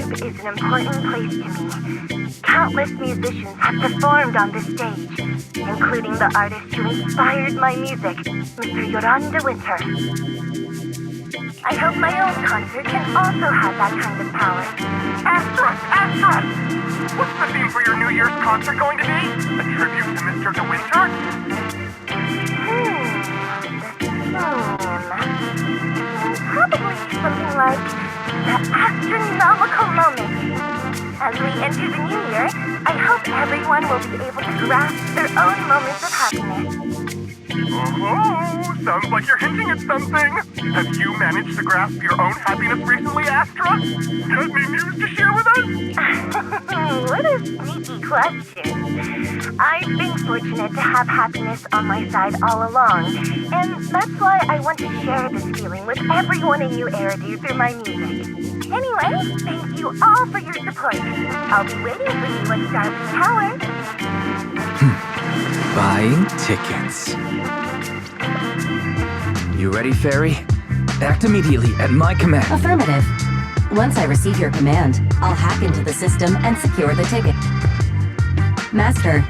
vibe is an important place to me. Countless musicians have performed on this stage, including the artist who inspired my music, Mr. Yoranda Winter. I hope my own concert can also have that kind of power. Astra! What's the theme for your New Year's concert going to be? A tribute to Mr. De Winter? Probably something like the astronomical moment. As we enter the new year, I hope everyone will be able to grasp their own moments of happiness. Oh, sounds like you're hinting at something. Have you managed to grasp your own happiness recently, Astra? Got any news to share with us? What a sneaky question. I've been fortunate to have happiness on my side all along, and that's why I want to share this feeling with everyone in New Eridu through my music. Anyway, thank you all for your support. I'll be waiting for you at Starling Tower. Buying tickets. You ready, Fairy? Act immediately at my command. Affirmative. Once I receive your command, I'll hack into the system and secure the ticket. Master,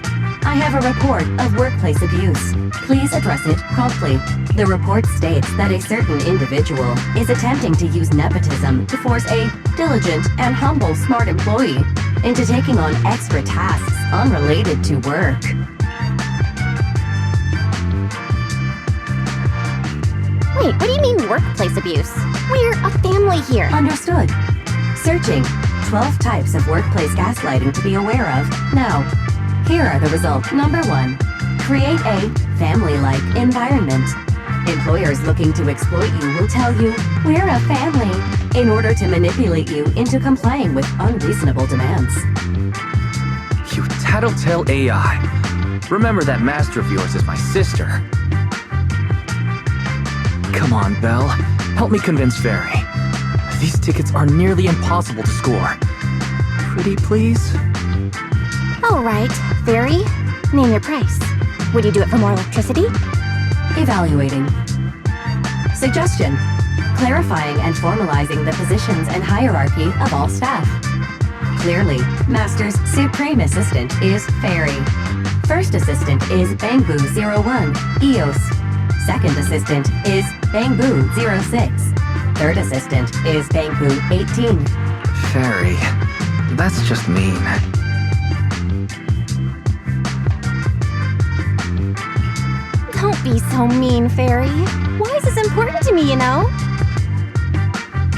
I have a report of workplace abuse. Please address it promptly. The report states that a certain individual is attempting to use nepotism to force a diligent and humble smart employee into taking on extra tasks unrelated to work. Wait, what do you mean workplace abuse? We're a family here. Understood. Searching. 12 types of workplace gaslighting to be aware of. Now, here are the results. Number 1. Create a family-like environment. Employers looking to exploit you will tell you, "We're a family," in order to manipulate you into complying with unreasonable demands. You tattletale AI. Remember that master of yours is my sister. Come on, Belle. Help me convince Fairy. These tickets are nearly impossible to score. Pretty please? All right, Fairy, name your price. Would you do it for more electricity? Evaluating. Suggestion. Clarifying and formalizing the positions and hierarchy of all staff. Clearly, Master's Supreme Assistant is Fairy. First Assistant is Bangbu 01, EOS. Second Assistant is Bangbu 06. Third Assistant is Bangbu 18. Fairy, that's just mean. Don't be so mean, Fairy. Wise is important to me, you know?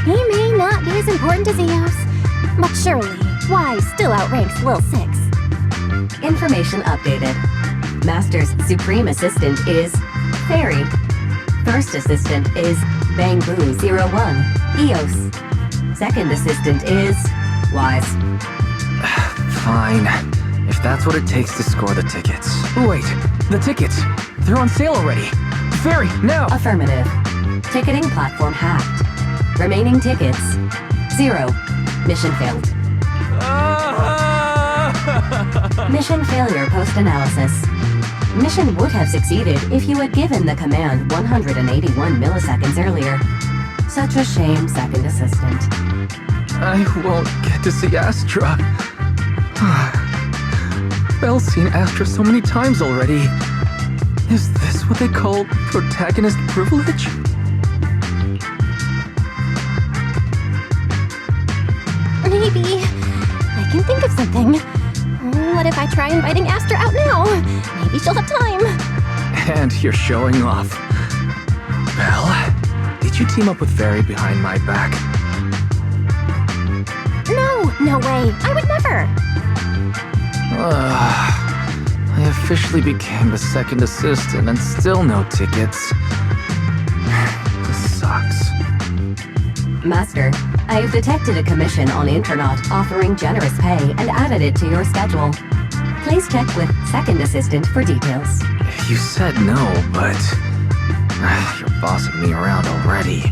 He may not be as important as Eos, but surely Wise still outranks Lil 6. Information updated. Master's Supreme Assistant is Fairy. First Assistant is Bangbu 01, EOS. Second Assistant is Wise. Fine. If that's what it takes to score the tickets. Wait, the tickets! They're on sale already! Fairy, now! Affirmative. Ticketing platform hacked. Remaining tickets 0. Mission failed. Mission failure post-analysis. Mission would have succeeded if you had given the command 181 milliseconds earlier. Such a shame, Second Assistant. I won't get to see Astra. Belle's seen Astra so many times already. Is this what they call protagonist privilege? Maybe. I can think of something. What if I try inviting Astra out now? Maybe she'll have time. And you're showing off. Belle, did you team up with Fairy behind my back? No way. I would never. I officially became the second assistant and still no tickets. This sucks. Master, I have detected a commission on Intronaut offering generous pay and added it to your schedule. Please check with Second Assistant for details. You said no, but you're bossing me around already.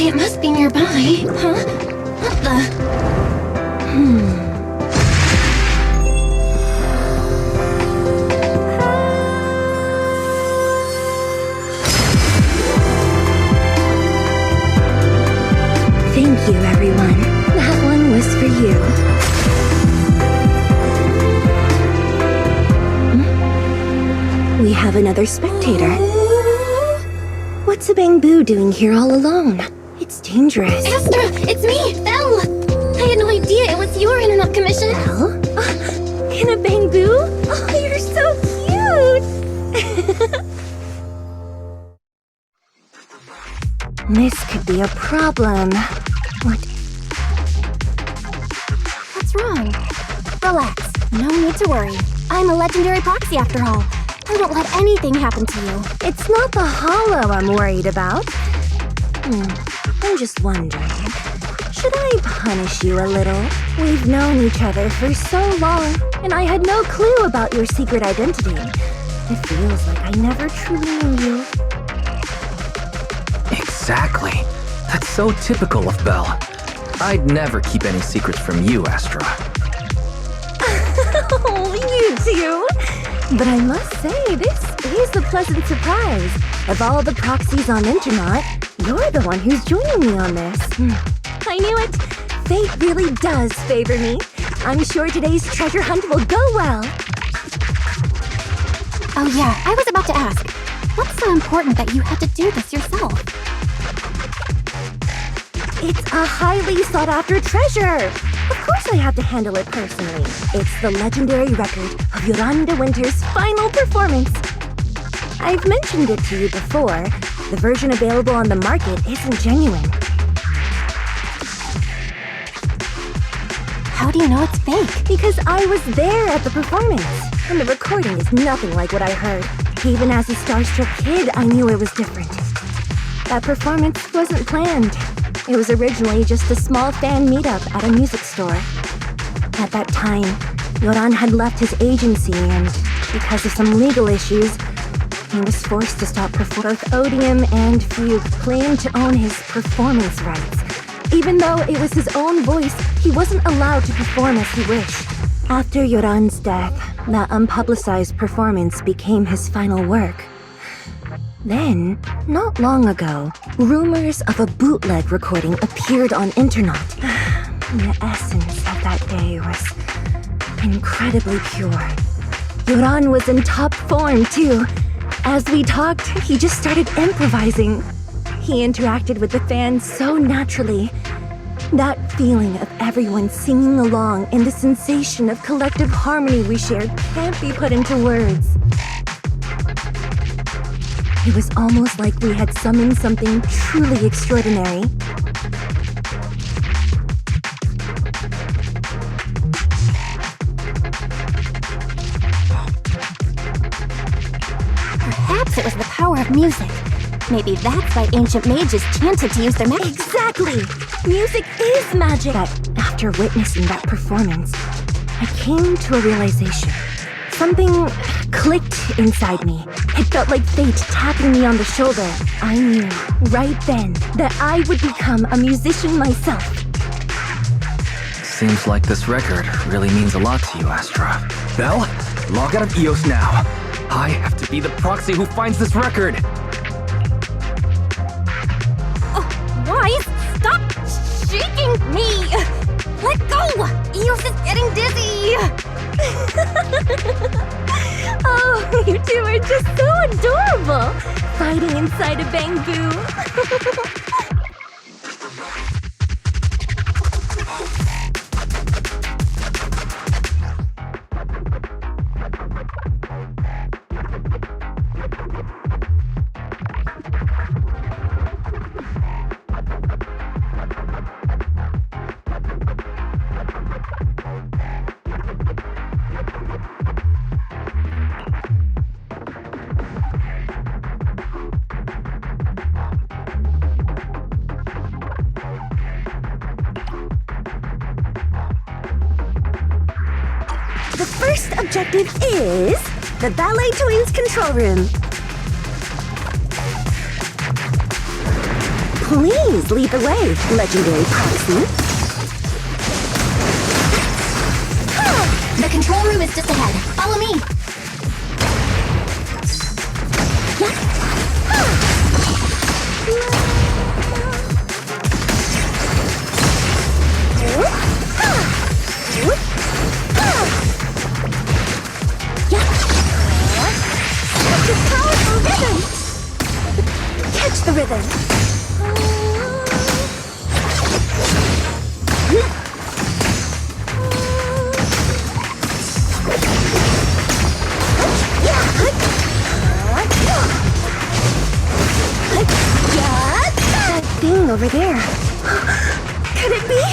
it must be nearby. Huh? What the? Thank you, everyone. That one was for you. We have another spectator. What's a Bamboo doing here all alone? It's dangerous. Astra, it's me, Belle! I had no idea it was your internet commission. Belle? In a Bamboo? Oh, you're so cute! This could be a problem. What's wrong? Relax. No need to worry. I'm a legendary proxy after all. I won't let anything happen to you. It's not the hollow I'm worried about. I'm just wondering, should I punish you a little? We've known each other for so long, and I had no clue about your secret identity. It feels like I never truly knew you. Exactly. That's so typical of Belle. I'd never keep any secrets from you, Astra. Oh, you too! But I must say, this is a pleasant surprise. Of all the proxies on Internet, you're the one who's joining me on this. I knew it! Fate really does favor me. I'm sure today's treasure hunt will go well. Oh yeah, I was about to ask. What's so important that you had to do this yourself? It's a highly sought-after treasure! Of course I have to handle it personally. It's the legendary record of Yolanda Winter's final performance. I've mentioned it to you before. The version available on the market isn't genuine. How do you know it's fake? Because I was there at the performance, and the recording is nothing like what I heard. Even as a starstruck kid, I knew it was different. That performance wasn't planned. It was originally just a small fan meetup at a music store. At that time, Yoran had left his agency and, because of some legal issues, he was forced to stop performing. Both Odium and Fugue claimed to own his performance rights. Even though it was his own voice, he wasn't allowed to perform as he wished. After Yoran's death, that unpublicized performance became his final work. Then, not long ago, rumors of a bootleg recording appeared on Internet. The essence of that day was incredibly pure. Yoran was in top form, too. As we talked, he just started improvising. He interacted with the fans so naturally. That feeling of everyone singing along and the sensation of collective harmony we shared can't be put into words. It was almost like we had summoned something truly extraordinary. Perhaps it was the power of music. Maybe that's why ancient mages chanted to use their magic. Exactly! Music is magic! But after witnessing that performance, I came to a realization. Something clicked inside me. It felt like fate tapping me on the shoulder. I knew, right then, that I would become a musician myself. Seems like this record really means a lot to you, Astra. Belle, log out of EOS now. I have to be the proxy who finds this record. Wise, stop shaking me! Let go! Eos is getting dizzy! Oh, you two are just so adorable! Fighting inside a Bamboo. The first objective is the Ballet Twins control room. Please lead the way, legendary proxy. The control room is just ahead. Follow me. Such a powerful rhythm! Catch the rhythm. That thing over there. Could it be?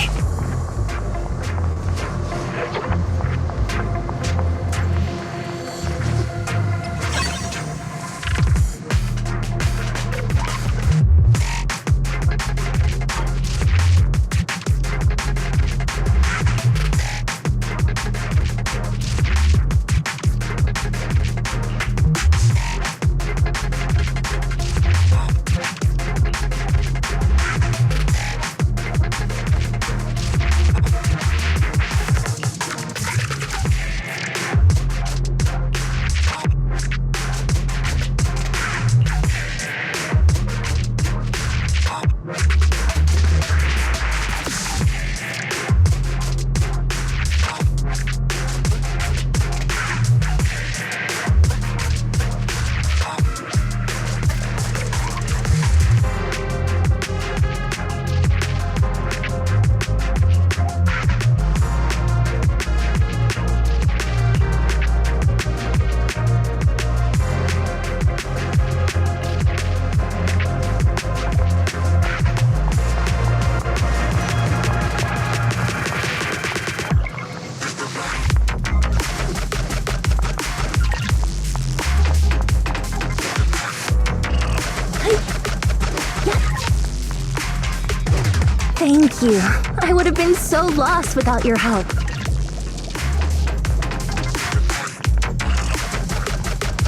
Thank you. I would have been so lost without your help.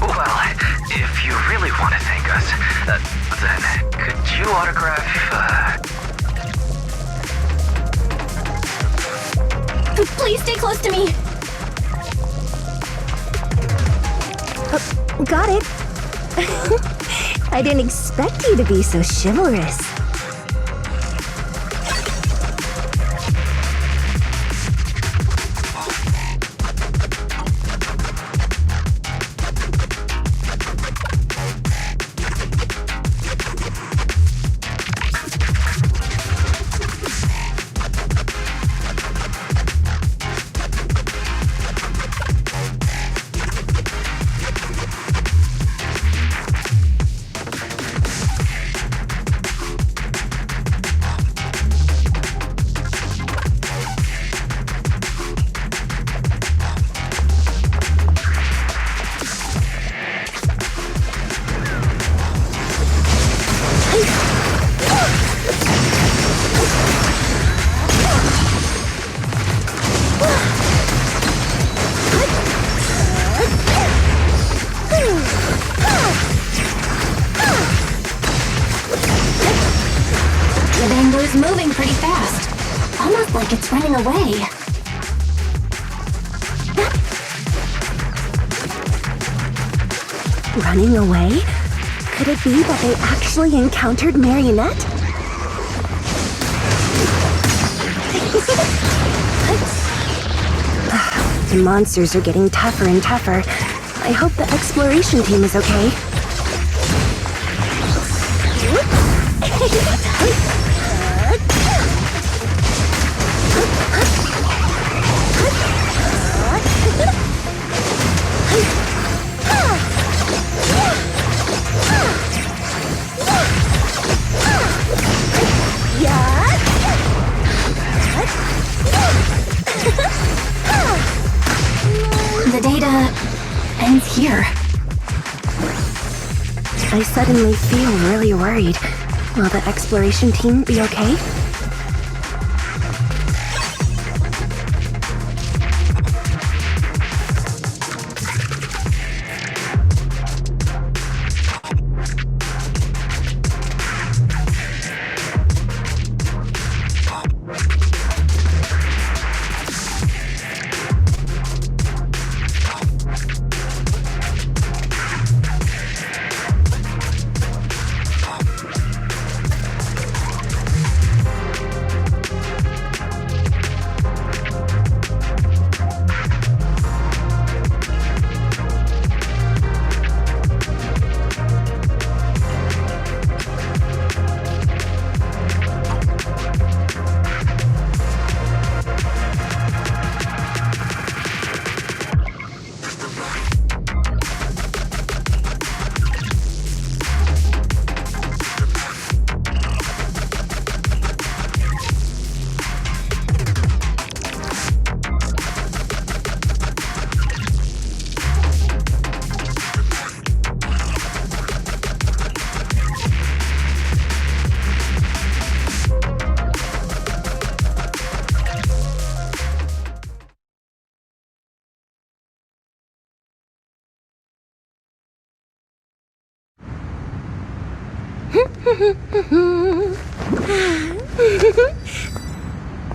Well, if you really want to thank us, then could you autograph, Please stay close to me. Got it. I didn't expect you to be so chivalrous. The bamboo's moving pretty fast. Almost like it's running away. Running away? Could it be that they actually encountered Marionette? The monsters are getting tougher and tougher. I hope the exploration team is okay. The data ends here. I suddenly feel really worried. Will the exploration team be okay?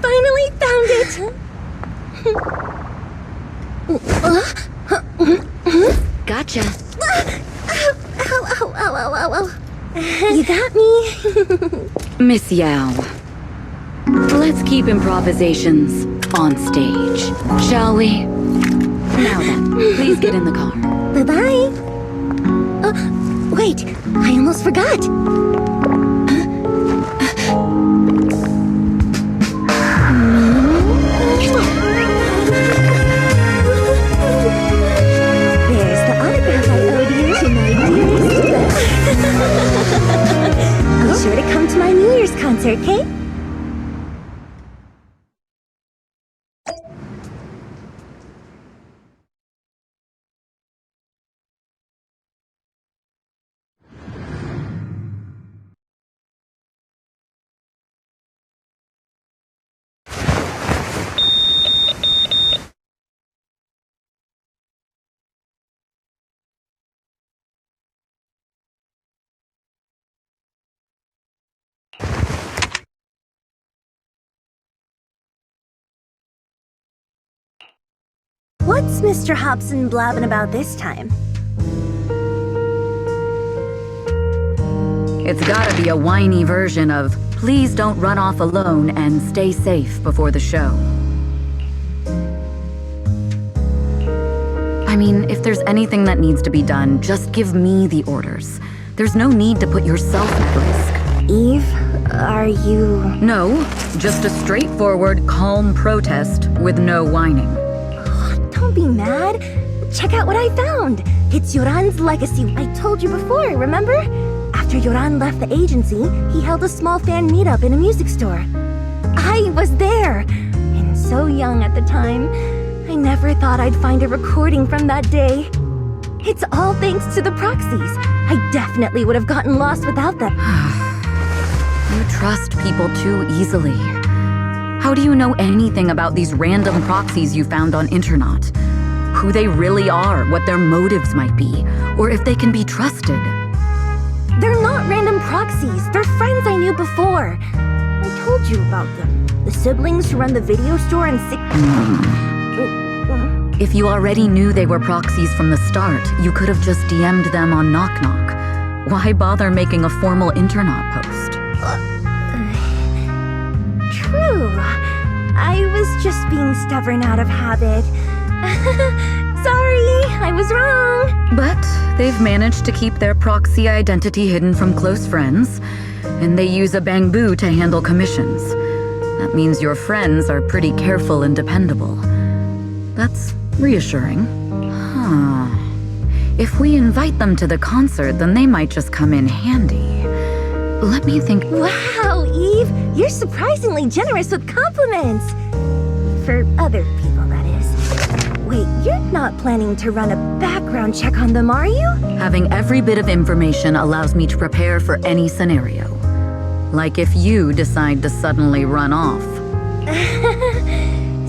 Finally found it! Gotcha. Ow, ow, ow, ow, ow, ow. You got me. Miss Yao. Let's keep improvisations on stage, shall we? Now then, please get in the car. Bye-bye. Wait, I almost forgot. There's the autograph I owed you to my dearest. Be sure to come to my New Year's concert, okay? What's Mr. Hobson blabbing about this time? It's gotta be a whiny version of, please don't run off alone and stay safe before the show. I mean, if there's anything that needs to be done, just give me the orders. There's no need to put yourself at risk. Eve, are you... No, just a straightforward, calm protest with no whining. Don't be mad. Check out what I found. It's Yoran's legacy. I told you before, remember? After Yoran left the agency, he held a small fan meetup in a music store. I was there. And so young at the time. I never thought I'd find a recording from that day. It's all thanks to the proxies. I definitely would have gotten lost without them. You trust people too easily. How do you know anything about these random proxies you found on Internet? Who they really are, what their motives might be, or if they can be trusted? They're not random proxies. They're friends I knew before. I told you about them. The siblings who run the video store and If you already knew they were proxies from the start, you could have just DM'd them on Knock Knock. Why bother making a formal Internet post? True. I was just being stubborn out of habit. Sorry, I was wrong. But they've managed to keep their proxy identity hidden from close friends, and they use a bamboo to handle commissions. That means your friends are pretty careful and dependable. That's reassuring. Huh. If we invite them to the concert, then they might just come in handy. Let me think. Wow, Eve, you're surprisingly generous with compliments. For other people, that is. Wait, you're not planning to run a background check on them, are you? Having every bit of information allows me to prepare for any scenario. Like if you decide to suddenly run off.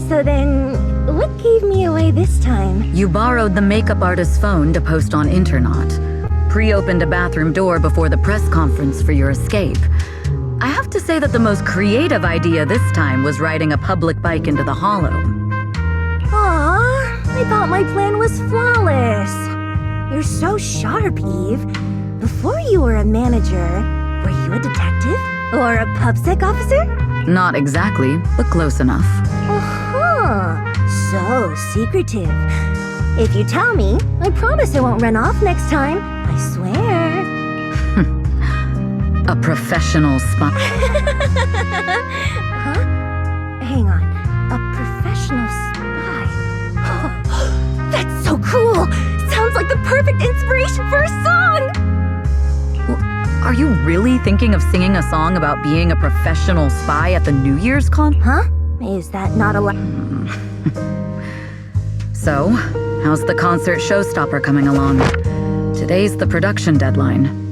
So then, what gave me away this time? You borrowed the makeup artist's phone to post on Internet. Pre-opened a bathroom door before the press conference for your escape. I have to say that the most creative idea this time was riding a public bike into the hollow. Aw, I thought my plan was flawless. You're so sharp, Eve. Before you were a manager, were you a detective? Or a PubSec officer? Not exactly, but close enough. Uh-huh. So secretive. If you tell me, I promise I won't run off next time. I swear. A professional spy. Huh? Hang on. A professional spy. That's so cool! Sounds like the perfect inspiration for a song! Are you really thinking of singing a song about being a professional spy at the New Year's con? Huh? Is that not allowed? So, how's the concert showstopper coming along? Today's the production deadline.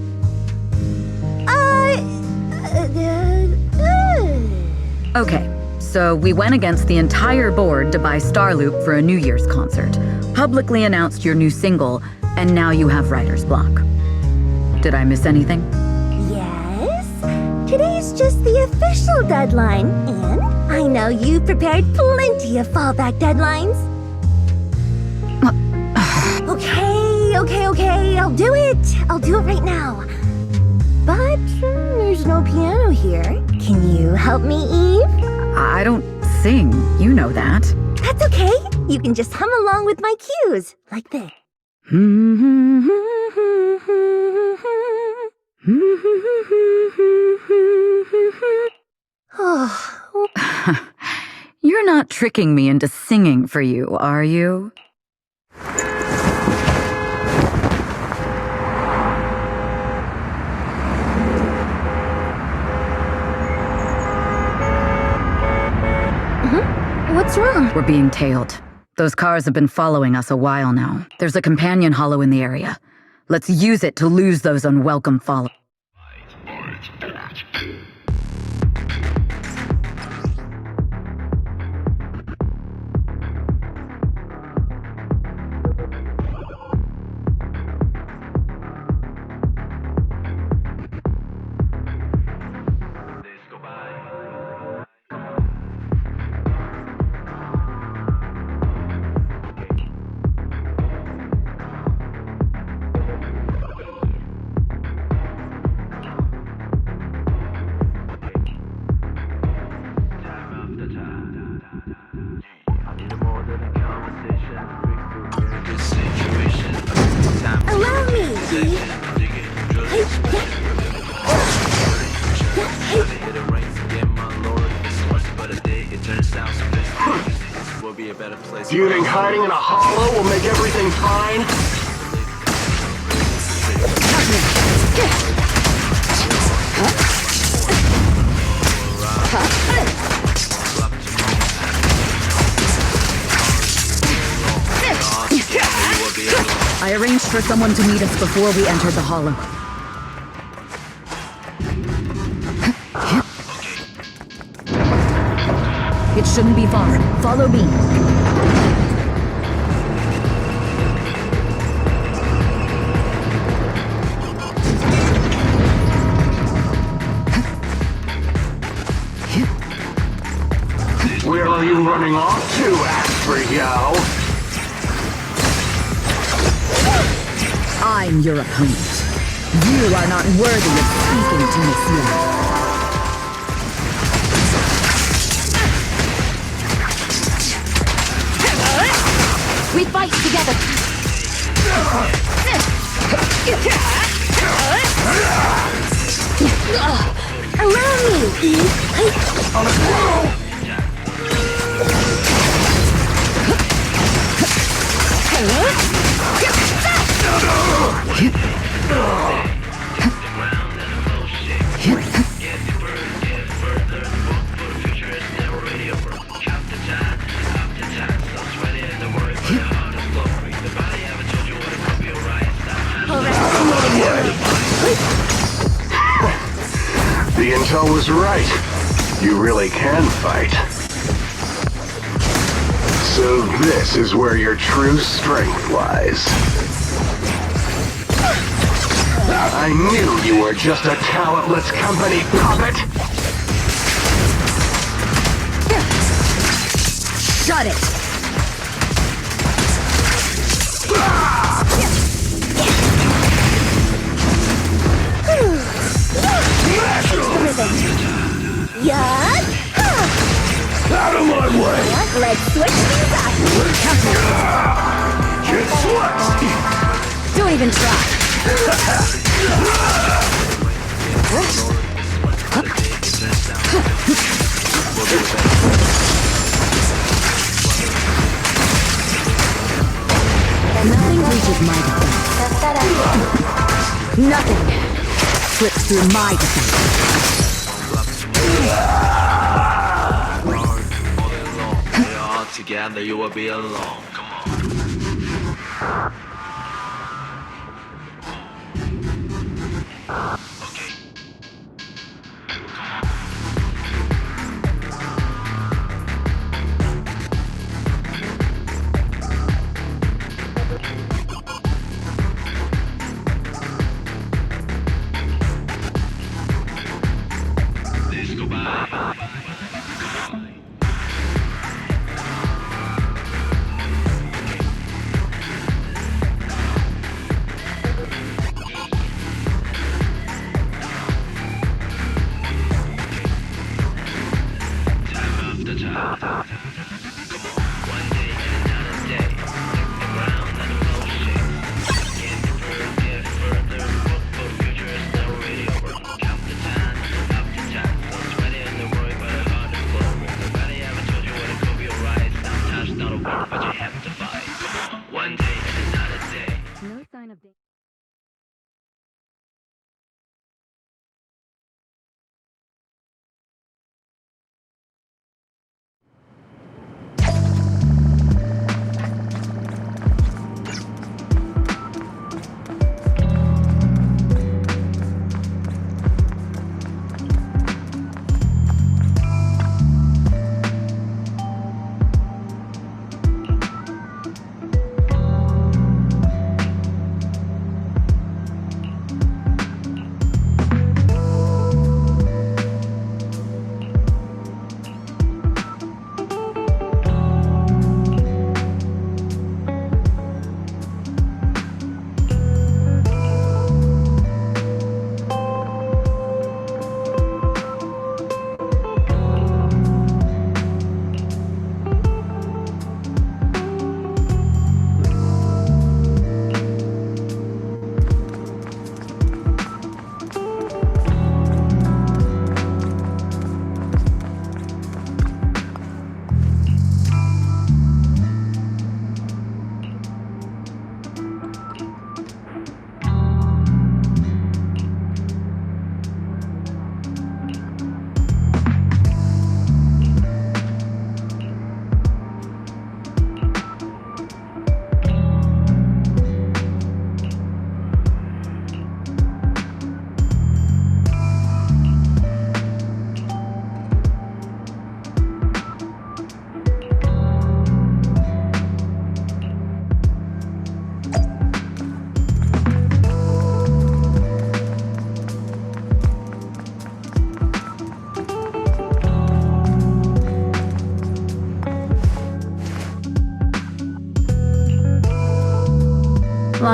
Okay, so we went against the entire board to buy Starloop for a New Year's concert, publicly announced your new single, and now you have writer's block. Did I miss anything? Yes? Today's just the official deadline, and I know you've prepared plenty of fallback deadlines. Okay, I'll do it. I'll do it right now. But there's no piano here. Can you help me, Eve? I don't sing, you know that. That's okay. You can just hum along with my cues, like this. Oh, You're not tricking me into singing for you, are you? what's wrong? We're being tailed. Those cars have been following us a while now. There's a companion hollow in the area. Let's use it to lose those unwelcome followers. Allow me, Eve. Do you think hiding in a hollow will make everything fine? I arranged for someone to meet us before we entered the hollow. It shouldn't be far. Follow me. Where are you running off to, Astro? I'm your opponent. You are not worthy of speaking to Miss Young. We fight together. Allow me, Eve. The intel was right. You really can fight. So this is where your true strength lies. I knew you were just a talentless company puppet. Shut it! Yes. Out of my way! Let's switch things up. Get swept! Don't even try. Nothing reaches my defense. Nothing slips through my defense. Together you will be alone. Come on.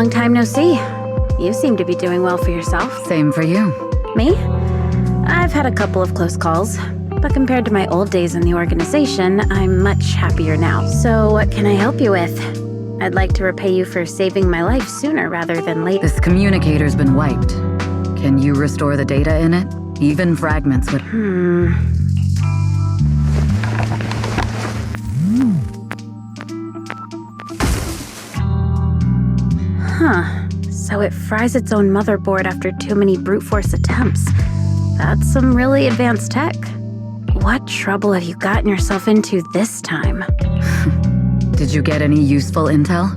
Long time no see. You seem to be doing well for yourself. Same for you. Me? I've had a couple of close calls, but compared to my old days in the organization, I'm much happier now. So what can I help you with? I'd like to repay you for saving my life sooner rather than later. This communicator's been wiped. Can you restore the data in it? Even fragments would... Huh. So it fries its own motherboard after too many brute force attempts. That's some really advanced tech. What trouble have you gotten yourself into this time? Did you get any useful intel?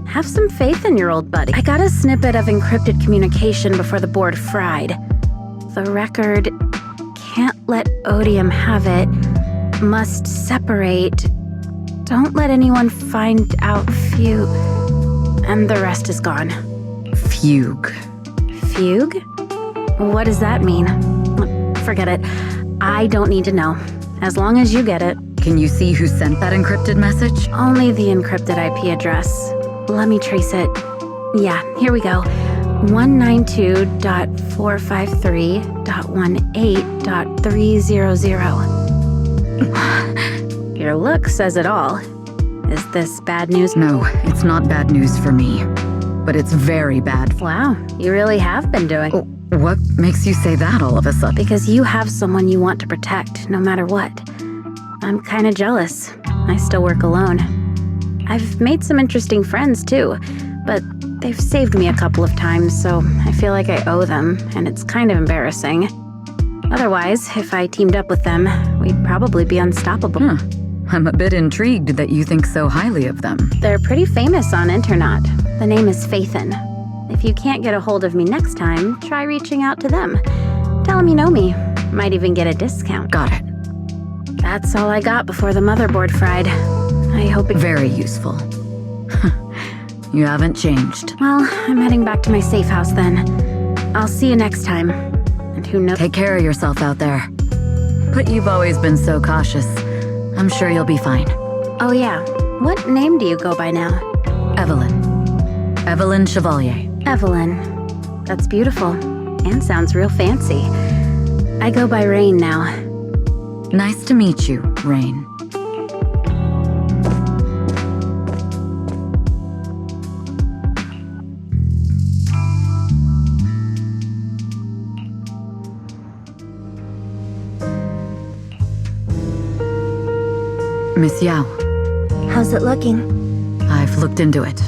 Have some faith in your old buddy. I got a snippet of encrypted communication before the board fried. The record, can't let Odium have it, must separate, don't let anyone find out Fugue, and the rest is gone. Fugue. Fugue? What does that mean? Forget it. I don't need to know. As long as you get it. Can you see who sent that encrypted message? Only the encrypted IP address. Let me trace it. Yeah, here we go. 192.453.18.300. Your look says it all. Is this bad news? No, it's not bad news for me. But it's very bad. Wow, you really have been doing. What makes you say that all of a sudden? Because you have someone you want to protect, no matter what. I'm kinda jealous. I still work alone. I've made some interesting friends too, but they've saved me a couple of times, so I feel like I owe them, and it's kind of embarrassing. Otherwise, if I teamed up with them, we'd probably be unstoppable. I'm a bit intrigued that you think so highly of them. They're pretty famous on Internet. The name is Faithin. If you can't get a hold of me next time, try reaching out to them. Tell them you know me. Might even get a discount. Got it. That's all I got before the motherboard fried. I hope it... Very useful. You haven't changed. Well, I'm heading back to my safe house then. I'll see you next time. And who knows... Take care of yourself out there. But you've always been so cautious. I'm sure you'll be fine. Oh yeah, what name do you go by now? Evelyn. Evelyn Chevalier. Evelyn. That's beautiful. And sounds real fancy. I go by Rain now. Nice to meet you, Rain. Miss Yao. How's it looking? I've looked into it.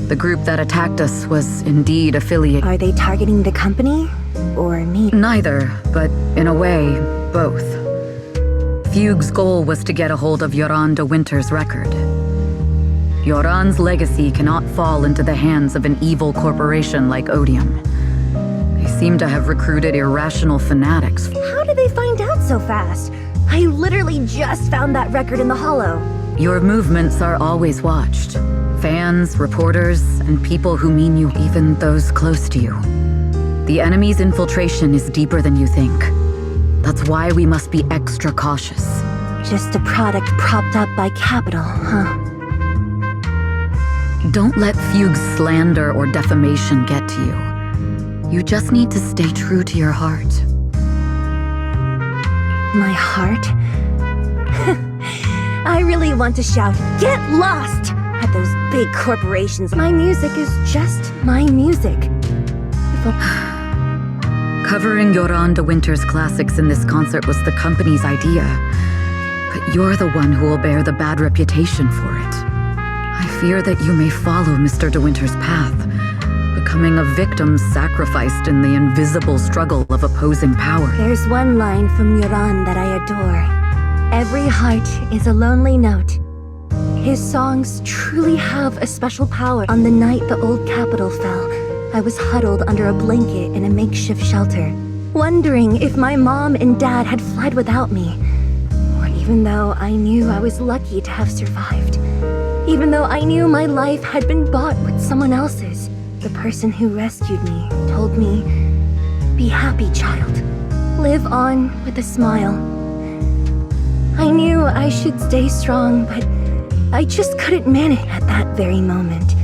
The group that attacked us was indeed affiliated. Are they targeting the company? Or me? Neither, but in a way, both. Fugue's goal was to get a hold of Yoran de Winter's record. Yoran's legacy cannot fall into the hands of an evil corporation like Odium. They seem to have recruited irrational fanatics. How did they find out so fast? I literally just found that record in the hollow. Your movements are always watched. Fans, reporters, and people who mean you, even those close to you. The enemy's infiltration is deeper than you think. That's why we must be extra cautious. Just a product propped up by capital, huh? Don't let Fugue's slander or defamation get to you. You just need to stay true to your heart. My heart? I really want to shout, "Get lost!" at those big corporations. My music is just my music. Covering Yoran de Winter's classics in this concert was the company's idea. But you're the one who will bear the bad reputation for it. I fear that you may follow Mr. de Winter's path, becoming a victim sacrificed in the invisible struggle of opposing power. There's one line from Yoran that I adore. Every heart is a lonely note. His songs truly have a special power. On the night the old capital fell, I was huddled under a blanket in a makeshift shelter, wondering if my mom and dad had fled without me. Or even though I knew I was lucky to have survived. Even though I knew my life had been bought with someone else's. The person who rescued me told me, "Be happy, child. Live on with a smile." I knew I should stay strong, but I just couldn't manage at that very moment.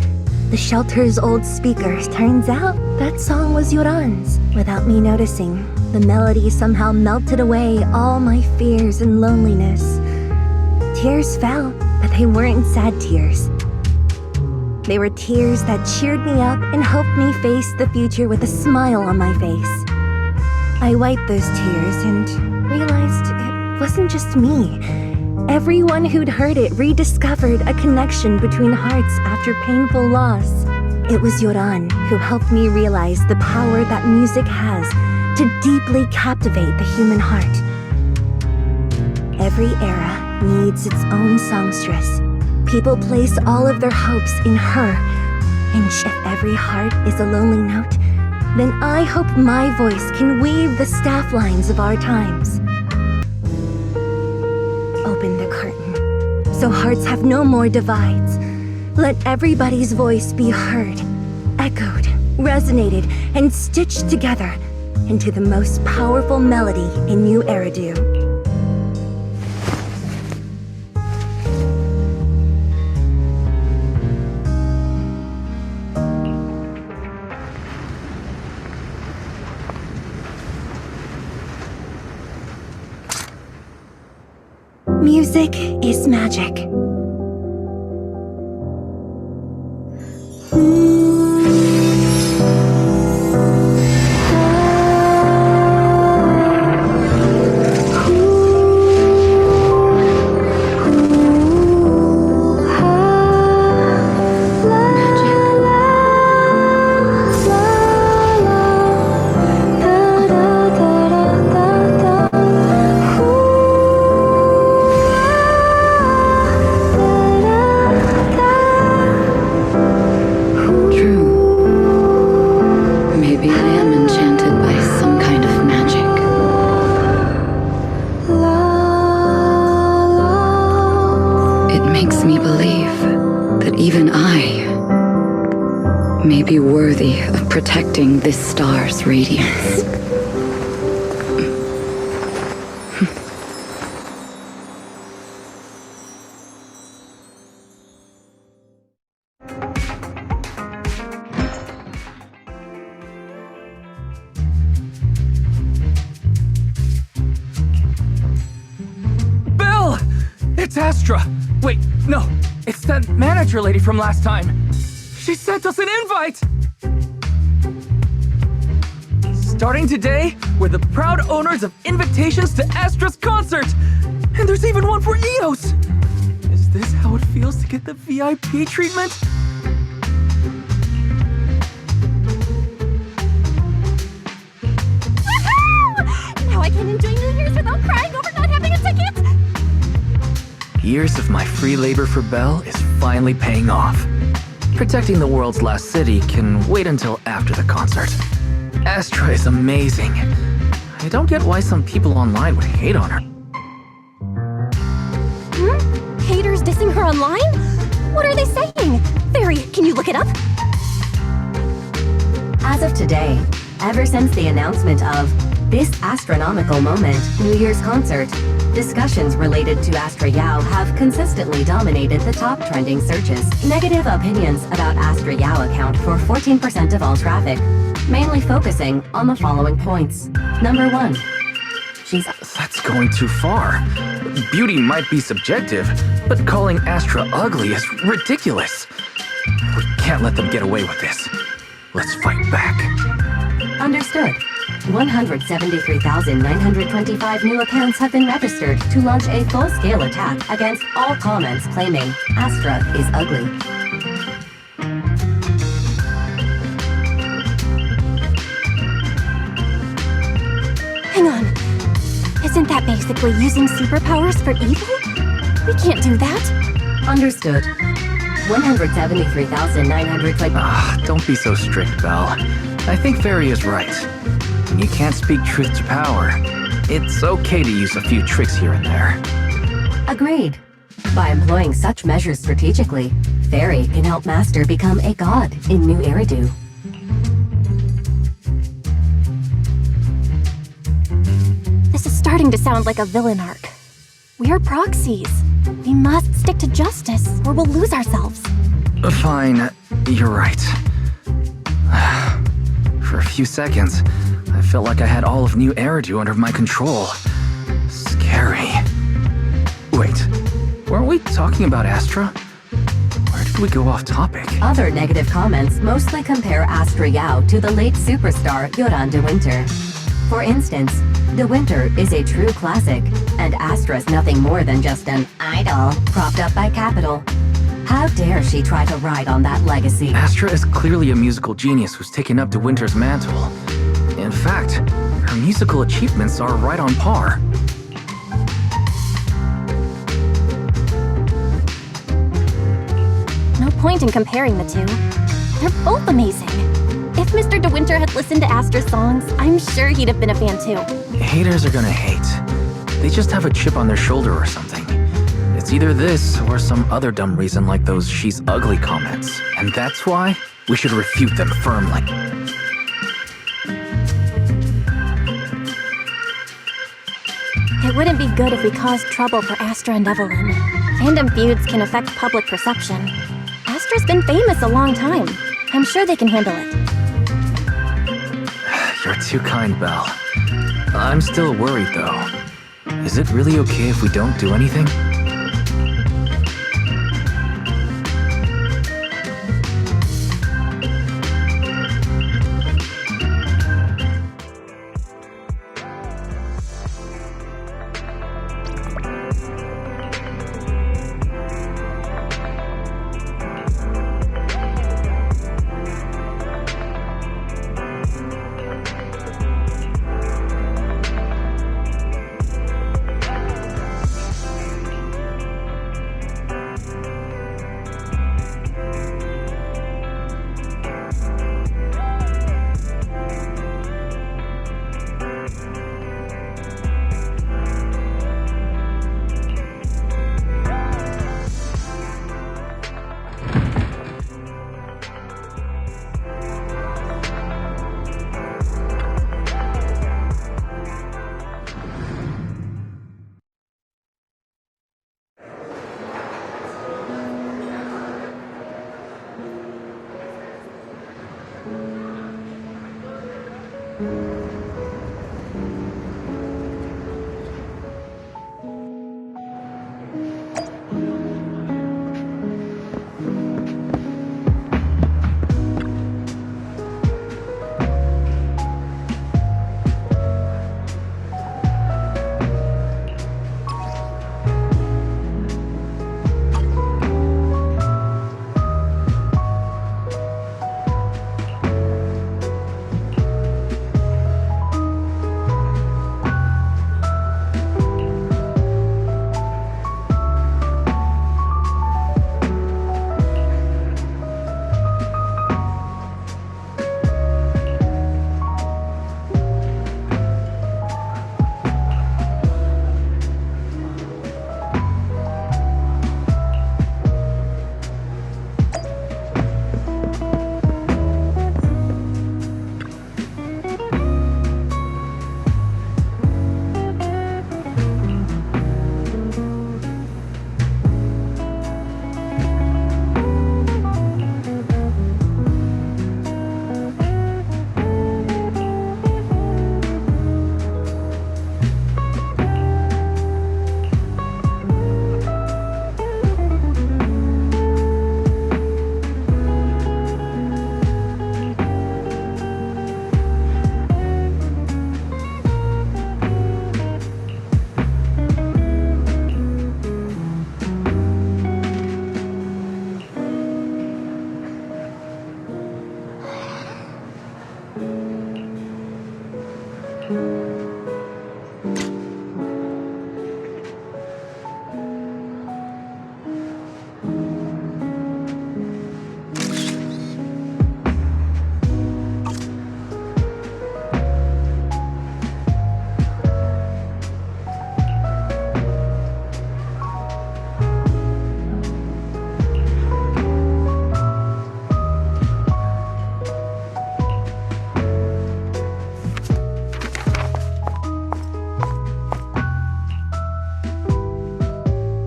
the shelter's old speakers. Turns out that song was Yoran's. Without me noticing, the melody somehow melted away all my fears and loneliness. Tears fell, but they weren't sad tears. They were tears that cheered me up and helped me face the future with a smile on my face. I wiped those tears and realized it wasn't just me. Everyone who'd heard it rediscovered a connection between hearts after painful loss. It was Yoran who helped me realize the power that music has to deeply captivate the human heart. Every era needs its own songstress. People place all of their hopes in her. And if every heart is a lonely note, then I hope my voice can weave the staff lines of our times. Open the curtain, so hearts have no more divides. Let everybody's voice be heard, echoed, resonated, and stitched together into the most powerful melody in New Eridu. Music is magic. Be worthy of protecting this star's radiance. Belle! It's Astra! Wait, no, it's that manager lady from last time. She sent us an invite! Starting today, we're the proud owners of invitations to Astra's concert! And there's even one for Eos! Is this how it feels to get the VIP treatment? Woohoo! Now I can enjoy New Year's without crying over not having a ticket! Years of my free labor for Belle is finally paying off. Protecting the world's last city can wait until after the concert. Astra is amazing. I don't get why some people online would hate on her. Haters dissing her online? What are they saying? Fairy, can you look it up? As of today, ever since the announcement of this astronomical moment, New Year's concert, discussions related to Astra Yao have consistently dominated the top trending searches. Negative opinions about Astra Yao account for 14% of all traffic, mainly focusing on the following points. Number 1. That's going too far. Beauty might be subjective, but calling Astra ugly is ridiculous. We can't let them get away with this. Let's fight back. Understood. 173,925 new accounts have been registered to launch a full-scale attack against all comments claiming Astra is ugly. Hang on. Isn't that basically using superpowers for evil? We can't do that. Understood. 173,920. Don't be so strict, Belle. I think Fairy is right. When you can't speak truth to power, it's okay to use a few tricks here and there. Agreed. By employing such measures strategically, Fairy can help Master become a god in New Eridu. This is starting to sound like a villain arc. We're proxies. We must stick to justice, or we'll lose ourselves. Fine. You're right. For a few seconds, I felt like I had all of New Eridu under my control. Scary. Wait, weren't we talking about Astra? Where did we go off topic? Other negative comments mostly compare Astra Yao to the late superstar Yoran de Winter. For instance, De Winter is a true classic, and Astra's nothing more than just an idol propped up by Capital. How dare she try to ride on that legacy? Astra is clearly a musical genius who's taken up De Winter's mantle. In fact, her musical achievements are right on par. No point in comparing the two. They're both amazing. If Mr. De Winter had listened to Astra's songs, I'm sure he'd have been a fan too. Haters are gonna hate. They just have a chip on their shoulder or something. It's either this or some other dumb reason like those "she's ugly" comments. And that's why we should refute them firmly. It wouldn't be good if we caused trouble for Astra and Evelyn. Fandom feuds can affect public perception. Astra's been famous a long time. I'm sure they can handle it. You're too kind, Belle. I'm still worried, though. Is it really okay if we don't do anything?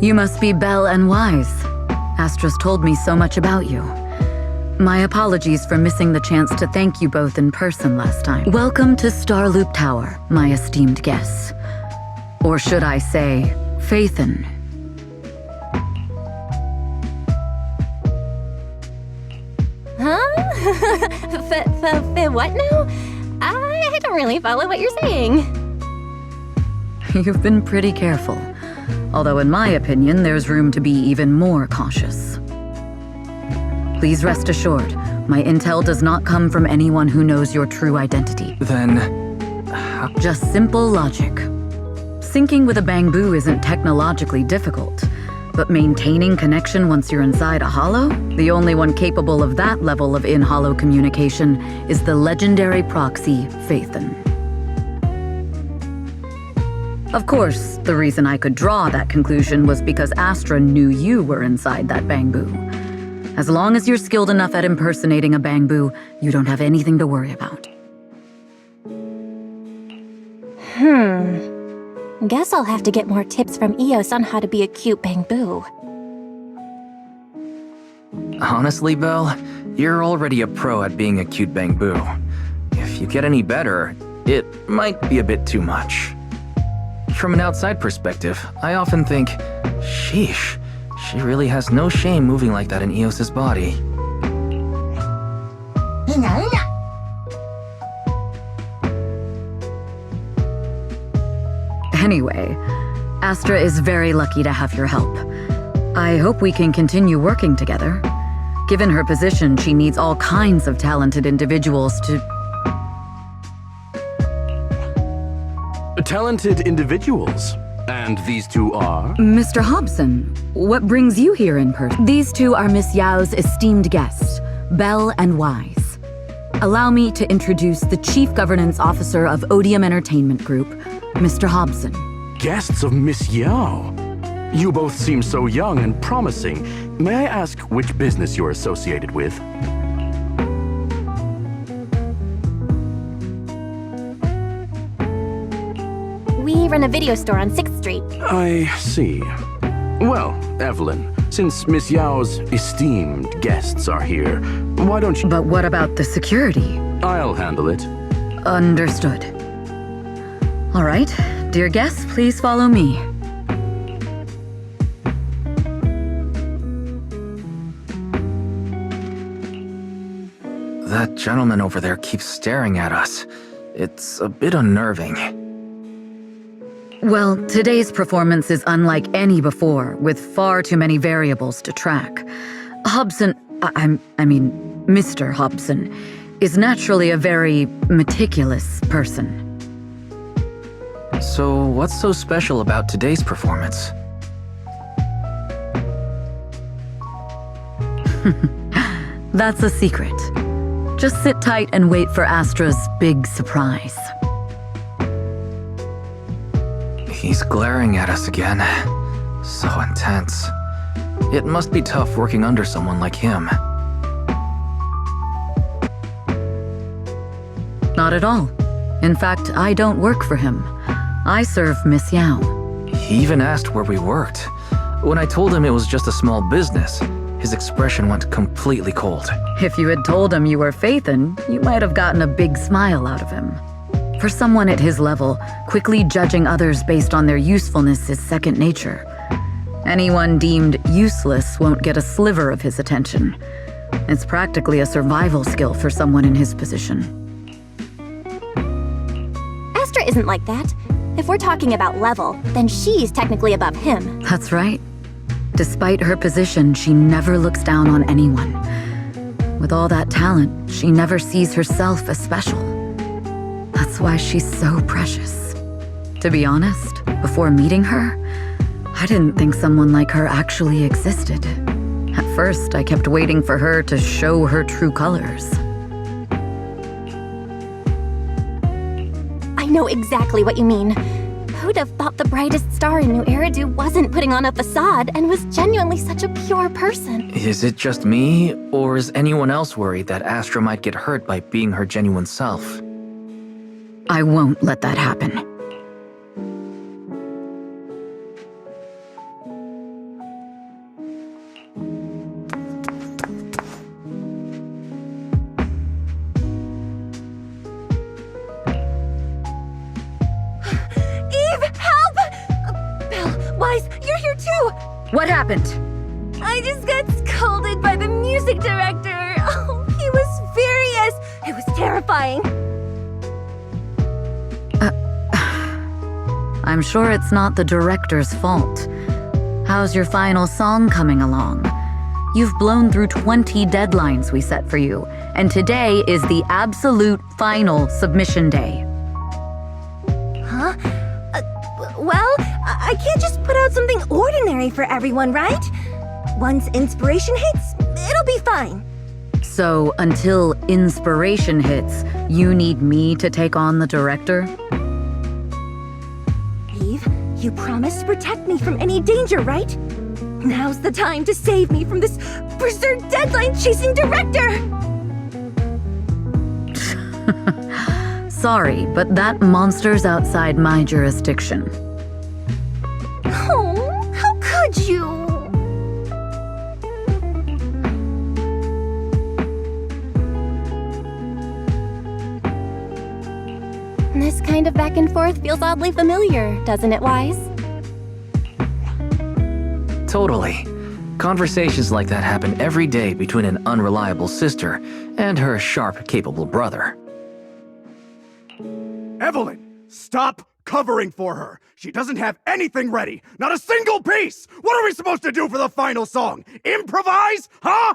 You must be Belle and Wise. Astra's told me so much about you. My apologies for missing the chance to thank you both in person last time. Welcome to Starloop Tower, my esteemed guests. Or should I say, Faithin. Huh? What now? I don't really follow what you're saying. You've been pretty careful. Although in my opinion, there's room to be even more cautious. Please rest assured, my intel does not come from anyone who knows your true identity. Then... Just simple logic. Syncing with a bamboo isn't technologically difficult, but maintaining connection once you're inside a hollow? The only one capable of that level of in-hollow communication is the legendary proxy, Faithin. Of course, the reason I could draw that conclusion was because Astra knew you were inside that bamboo. As long as you're skilled enough at impersonating a bamboo, you don't have anything to worry about. Guess I'll have to get more tips from Eos on how to be a cute bamboo. Honestly, Belle, you're already a pro at being a cute bamboo. If you get any better, it might be a bit too much. From an outside perspective, I often think, sheesh, she really has no shame moving like that in Eos's body. Anyway, Astra is very lucky to have your help. I hope we can continue working together. Given her position, she needs all kinds of talented individuals to... Talented individuals? And these two are? Mr. Hobson, what brings you here in person? These two are Miss Yao's esteemed guests, Belle and Wise. Allow me to introduce the Chief Governance Officer of Odium Entertainment Group, Mr. Hobson. Guests of Miss Yao? You both seem so young and promising. May I ask which business you're associated with? We run a video store on 6th Street. I see. Well, Evelyn, since Miss Yao's esteemed guests are here, why don't you... But what about the security? I'll handle it. Understood. All right, dear guests, please follow me. That gentleman over there keeps staring at us. It's a bit unnerving. Well, today's performance is unlike any before, with far too many variables to track. Hobson, Mr. Hobson, is naturally a very meticulous person. So, what's so special about today's performance? That's a secret. Just sit tight and wait for Astra's big surprise. He's glaring at us again. So intense. It must be tough working under someone like him. Not at all. In fact, I don't work for him. I serve Miss Yao. He even asked where we worked. When I told him it was just a small business, his expression went completely cold. If you had told him you were Faithin, you might have gotten a big smile out of him. For someone at his level, quickly judging others based on their usefulness is second nature. Anyone deemed useless won't get a sliver of his attention. It's practically a survival skill for someone in his position. Astra isn't like that. If we're talking about level, then she's technically above him. That's right. Despite her position, she never looks down on anyone. With all that talent, she never sees herself as special. That's why she's so precious. To be honest, before meeting her, I didn't think someone like her actually existed. At first, I kept waiting for her to show her true colors. I know exactly what you mean. Who'd have thought the brightest star in New Eridu wasn't putting on a facade and was genuinely such a pure person? Is it just me, or is anyone else worried that Astra might get hurt by being her genuine self? I won't let that happen. What happened? I just got scolded by the music director. Oh, he was furious. It was terrifying. I'm sure it's not the director's fault. How's your final song coming along? You've blown through 20 deadlines we set for you, and today is the absolute final submission day. Huh? Well, I can't just put out something ordinary for everyone, right? Once inspiration hits, it'll be fine. So, until inspiration hits, you need me to take on the director? Eve, you promised to protect me from any danger, right? Now's the time to save me from this berserk deadline-chasing director! Sorry, but that monster's outside my jurisdiction. Oh, how could you? This kind of back and forth feels oddly familiar, doesn't it, Wise? Totally. Conversations like that happen every day between an unreliable sister and her sharp, capable brother. Evelyn, stop covering for her. She doesn't have anything ready. Not a single piece. What are we supposed to do for the final song? Improvise? Huh?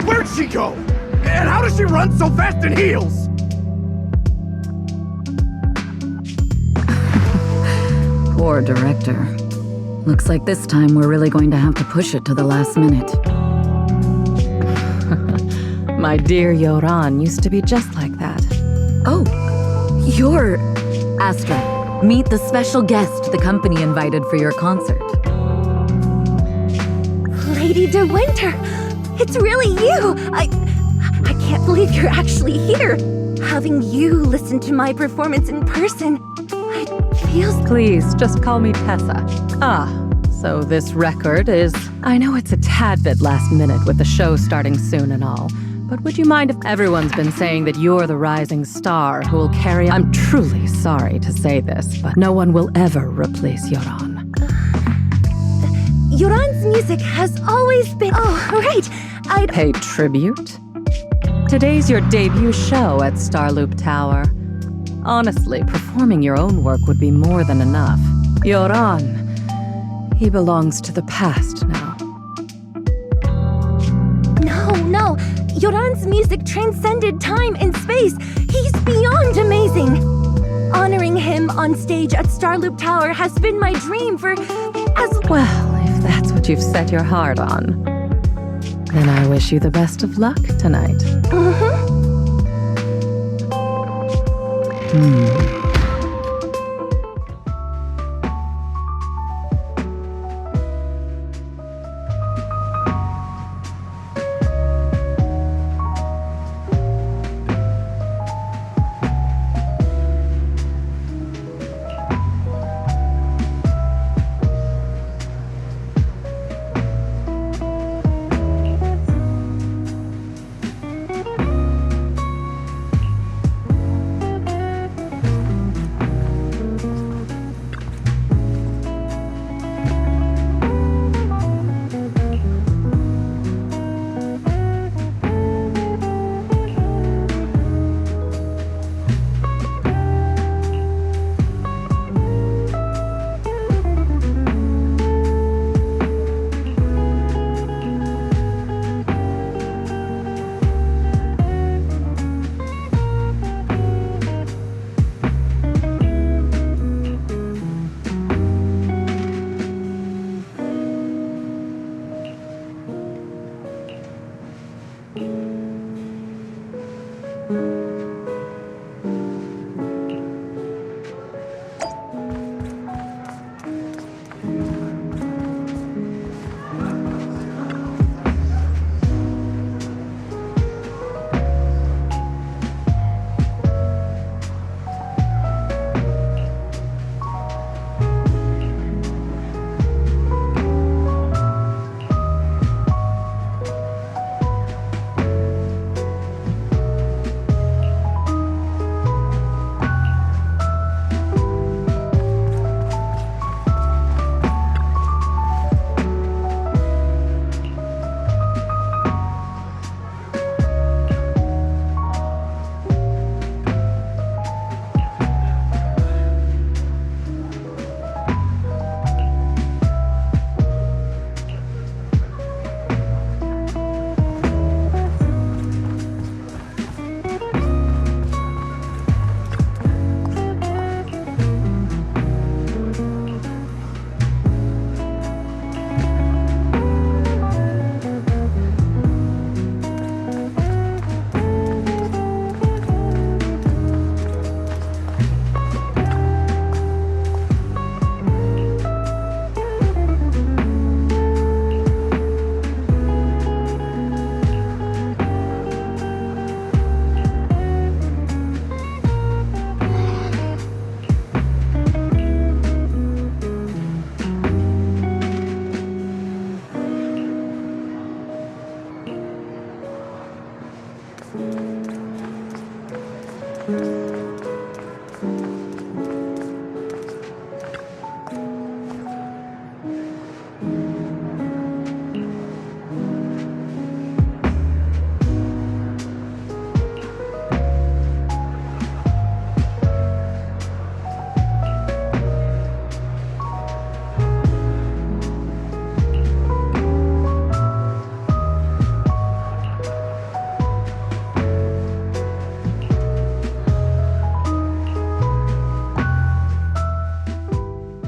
Where'd she go? And how does she run so fast in heels? Poor director. Looks like this time we're really going to have to push it to the last minute. My dear Yoran used to be just like that. Oh, you're... Astra, meet the special guest the company invited for your concert. Lady De Winter, it's really you! I can't believe you're actually here. Having you listen to my performance in person, it feels... Please, just call me Tessa. So this record is... I know it's a tad bit last minute with the show starting soon and all, but would you mind if everyone's been saying that you're the rising star who will carry... I'm truly sorry to say this, but no one will ever replace Yoran. Yoran's music has always been... Oh, right, I'd... Pay tribute? Today's your debut show at Starloop Tower. Honestly, performing your own work would be more than enough. Yoran, he belongs to the past now. No. Yoran's music transcended time and space. He's beyond amazing. Honoring him on stage at Starloop Tower has been my dream for as... Well, if that's what you've set your heart on, then I wish you the best of luck tonight.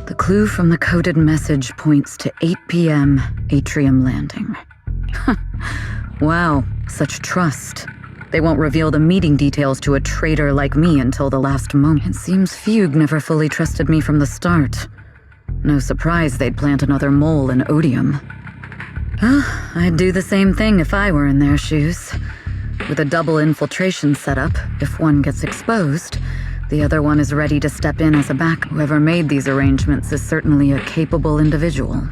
The clue from the coded message points to 8 p.m. Atrium Landing. Wow, such trust. They won't reveal the meeting details to a traitor like me until the last moment. It seems Fugue never fully trusted me from the start. No surprise they'd plant another mole in Odium. I'd do the same thing if I were in their shoes. With a double infiltration setup, if one gets exposed, the other one is ready to step in as a backup. Whoever made these arrangements is certainly a capable individual.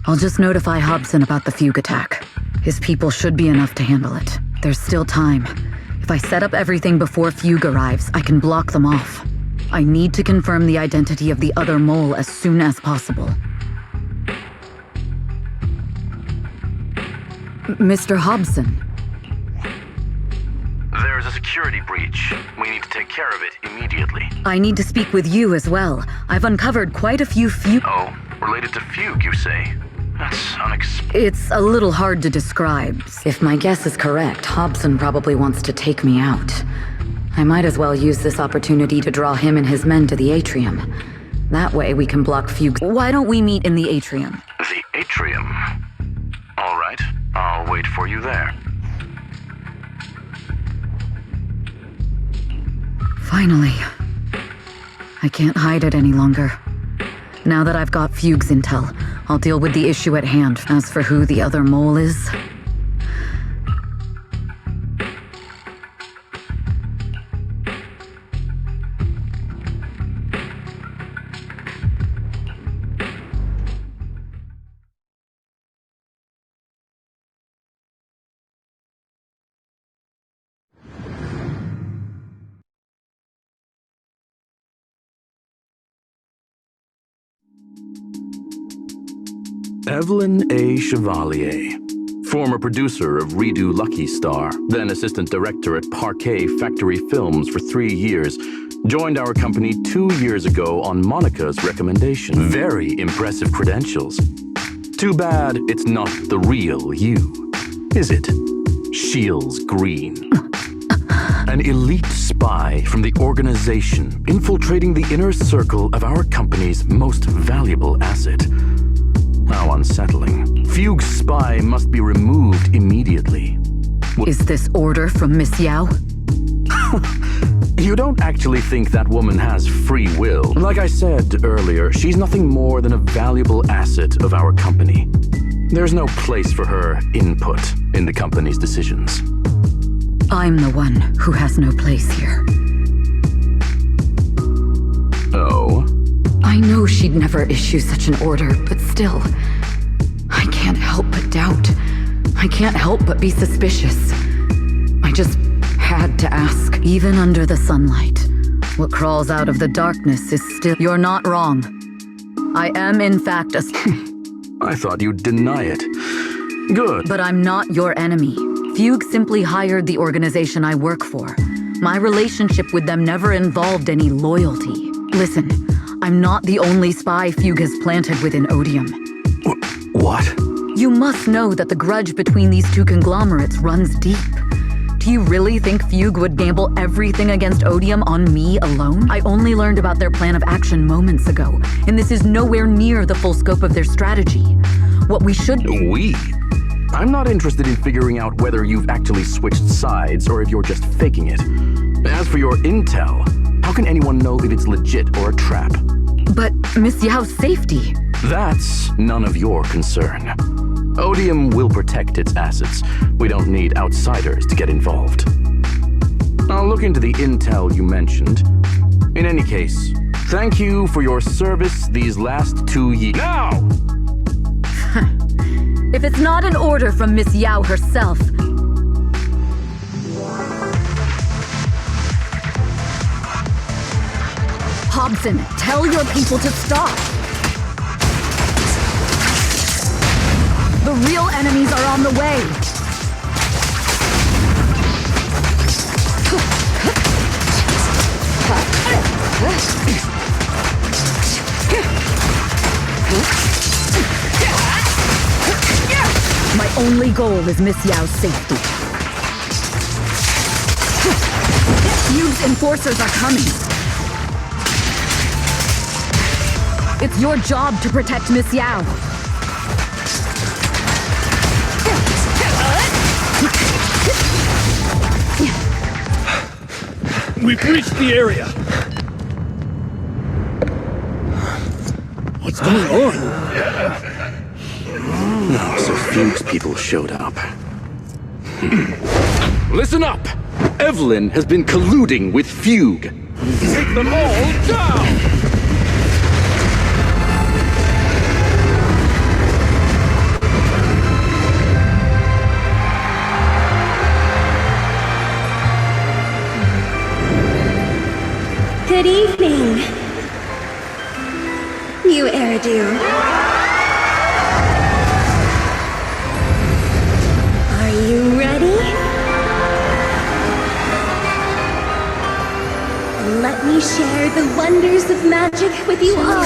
I'll just notify Hobson about the Fugue attack. His people should be enough to handle it. There's still time. If I set up everything before Fugue arrives, I can block them off. I need to confirm the identity of the other mole as soon as possible. Mr. Hobson. There's a security breach. We need to take care of it immediately. I need to speak with you as well. I've uncovered quite a few Fugue... Oh, related to Fugue, you say? That's unexpected. It's a little hard to describe. If my guess is correct, Hobson probably wants to take me out. I might as well use this opportunity to draw him and his men to the atrium. That way we can block Fugue. Why don't we meet in the atrium? The atrium? All right, I'll wait for you there. Finally. I can't hide it any longer. Now that I've got Fugue's intel, I'll deal with the issue at hand. As for who the other mole is... Evelyn A. Chevalier, former producer of Redo Lucky Star, then assistant director at Parquet Factory Films for 3 years, joined our company 2 years ago on Monica's recommendation. Very impressive credentials. Too bad it's not the real you, is it? Shields Green. An elite spy from the organization infiltrating the inner circle of our company's most valuable asset. How unsettling. Fugue's spy must be removed immediately. Is this order from Miss Yao? You don't actually think that woman has free will. Like I said earlier, she's nothing more than a valuable asset of our company. There's no place for her input in the company's decisions. I'm the one who has no place here. Oh? I know she'd never issue such an order, but still, I can't help but doubt. I can't help but be suspicious. I just had to ask. Even under the sunlight, what crawls out of the darkness is still... You're not wrong. I am, in fact, a... I thought you'd deny it. Good. But I'm not your enemy. Fugue simply hired the organization I work for. My relationship with them never involved any loyalty. Listen, I'm not the only spy Fugue has planted within Odium. What? You must know that the grudge between these two conglomerates runs deep. Do you really think Fugue would gamble everything against Odium on me alone? I only learned about their plan of action moments ago, and this is nowhere near the full scope of their strategy. What we should... We? I'm not interested in figuring out whether you've actually switched sides or if you're just faking it. As for your intel, how can anyone know if it's legit or a trap? But Miss Yao's safety... That's none of your concern. Odium will protect its assets. We don't need outsiders to get involved. I'll look into the intel you mentioned. In any case, thank you for your service these last 2 years. Now! If it's not an order from Miss Yao herself... Hobson, tell your people to stop. The real enemies are on the way. My only goal is Miss Yao's safety. Huge enforcers are coming. It's your job to protect Miss Yao. We've reached the area. What's going on? No, so Fugue's people showed up. Listen up! Evelyn has been colluding with Fugue. Take them all down! Good evening, new heirdo. Are you ready? Let me share the wonders of magic with you all.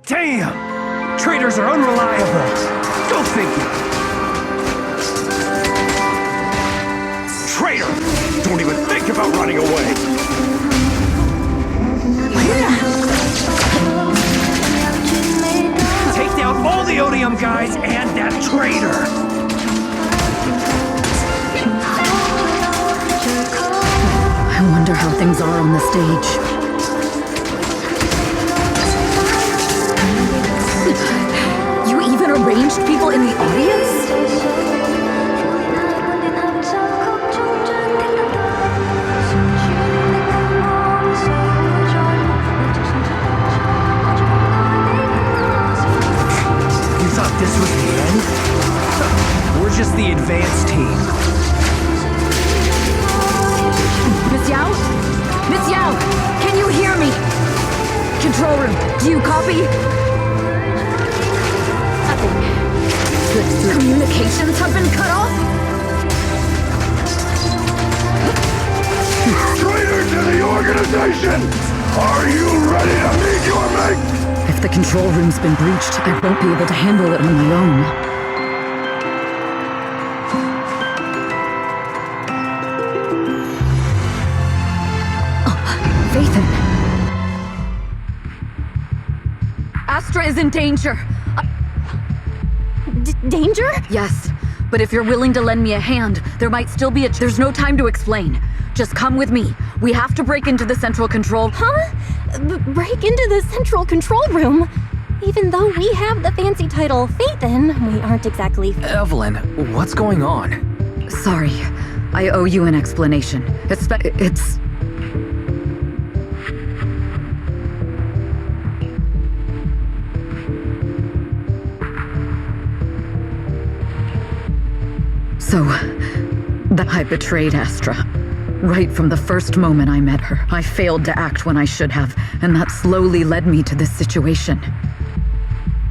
Damn! Traitors are unreliable. Go figure. Traitor! Don't even think about running away. Take down all the Odium guys and that traitor! I wonder how things are on the stage. You even arranged people in the audience? You thought this was the end? We're just the advanced team. Miss Yao? Miss Yao, can you hear me? Control room, do you copy? The communications have been cut off? Traitor to the organization! Are you ready to meet your mate? If the control room's been breached, I won't be able to handle it on my own. Oh, Phaethon. Astra is in danger. Danger? Yes, but if you're willing to lend me a hand, there might still be There's no time to explain. Just come with me. We have to break into the central control. Huh? Break into the central control room? Even though we have the fancy title Phaethon, we aren't exactly... Evelyn, what's going on? Sorry. I owe you an explanation. It's... So, I betrayed Astra. Right from the first moment I met her. I failed to act when I should have, and that slowly led me to this situation.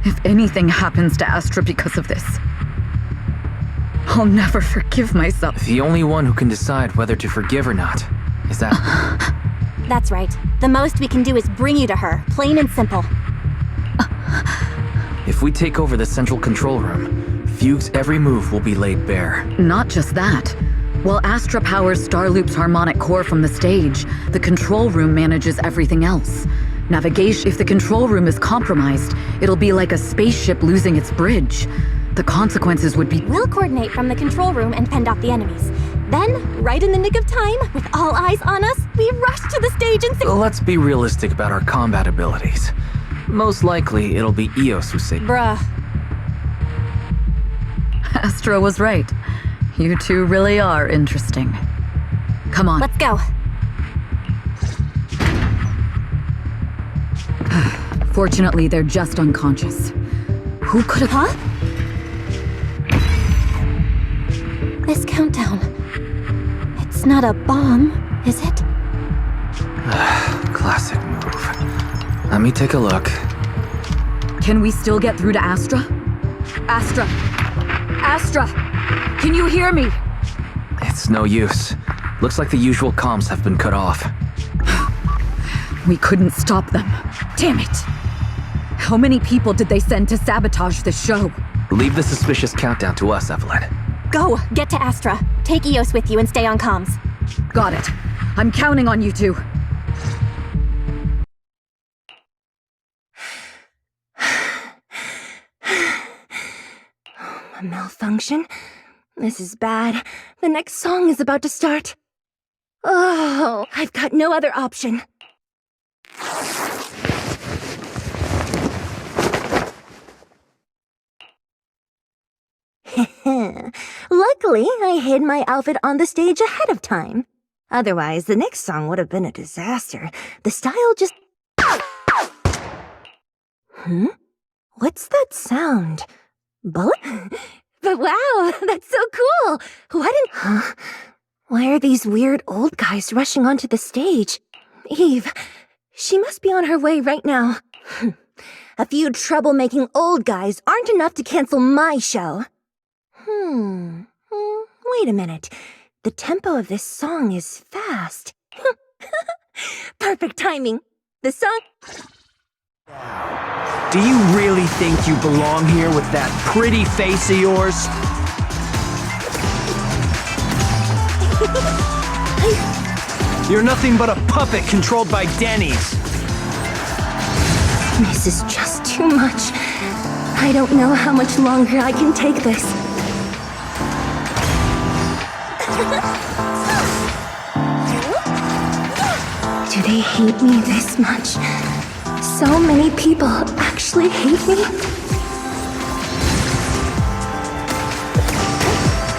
If anything happens to Astra because of this, I'll never forgive myself. The only one who can decide whether to forgive or not is that. That's right. The most we can do is bring you to her, plain and simple. If we take over the central control room, Fugue's every move will be laid bare. Not just that. While Astra powers Starloop's harmonic core from the stage, the control room manages everything else. Navigation. If the control room is compromised, it'll be like a spaceship losing its bridge. The consequences would be. We'll coordinate from the control room and fend off the enemies. Then, right in the nick of time, with all eyes on us, we rush to the stage and Let's be realistic about our combat abilities. Most likely, it'll be Eos who saves. Bruh. Astra was right. You two really are interesting. Come on. Let's go. Fortunately, they're just unconscious. Who could have... Huh? This countdown. It's not a bomb, is it? Classic move. Let me take a look. Can we still get through to Astra? Astra! Astra! Can you hear me? It's no use. Looks like the usual comms have been cut off. We couldn't stop them. Damn it! How many people did they send to sabotage this show? Leave the suspicious countdown to us, Evelyn. Go! Get to Astra. Take Eos with you and stay on comms. Got it. I'm counting on you two. A malfunction? This is bad. The next song is about to start. Oh, I've got no other option. Luckily, I hid my outfit on the stage ahead of time. Otherwise, the next song would have been a disaster. The style just... What's that sound? Bullet? But wow, that's so cool! Why didn't... Huh? Why are these weird old guys rushing onto the stage? Eve, she must be on her way right now. A few troublemaking old guys aren't enough to cancel my show. Wait a minute. The tempo of this song is fast. Perfect timing. The song... Do you really think you belong here with that pretty face of yours? You're nothing but a puppet controlled by Denny's. This is just too much. I don't know how much longer I can take this. Do they hate me this much? So many people actually hate me?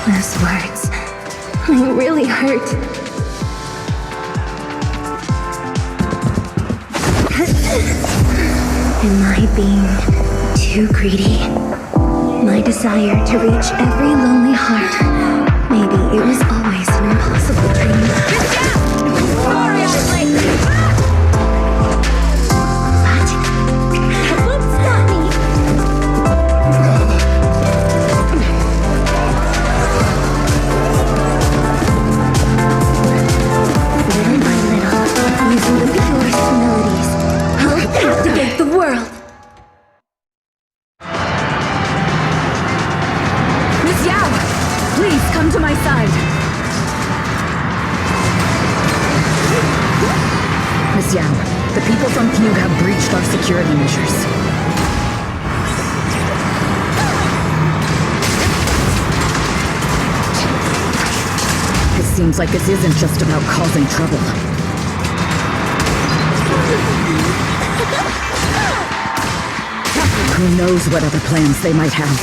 Those words, they really hurt. Am I being too greedy? My desire to reach every lonely heart. Maybe it was always an impossible dream. Sorry, I was late. Captivate the world! Miss Yao! Please come to my side! Miss Yao, the people from Fugue have breached our security measures. It seems like this isn't just about causing trouble. Who knows what other plans they might have.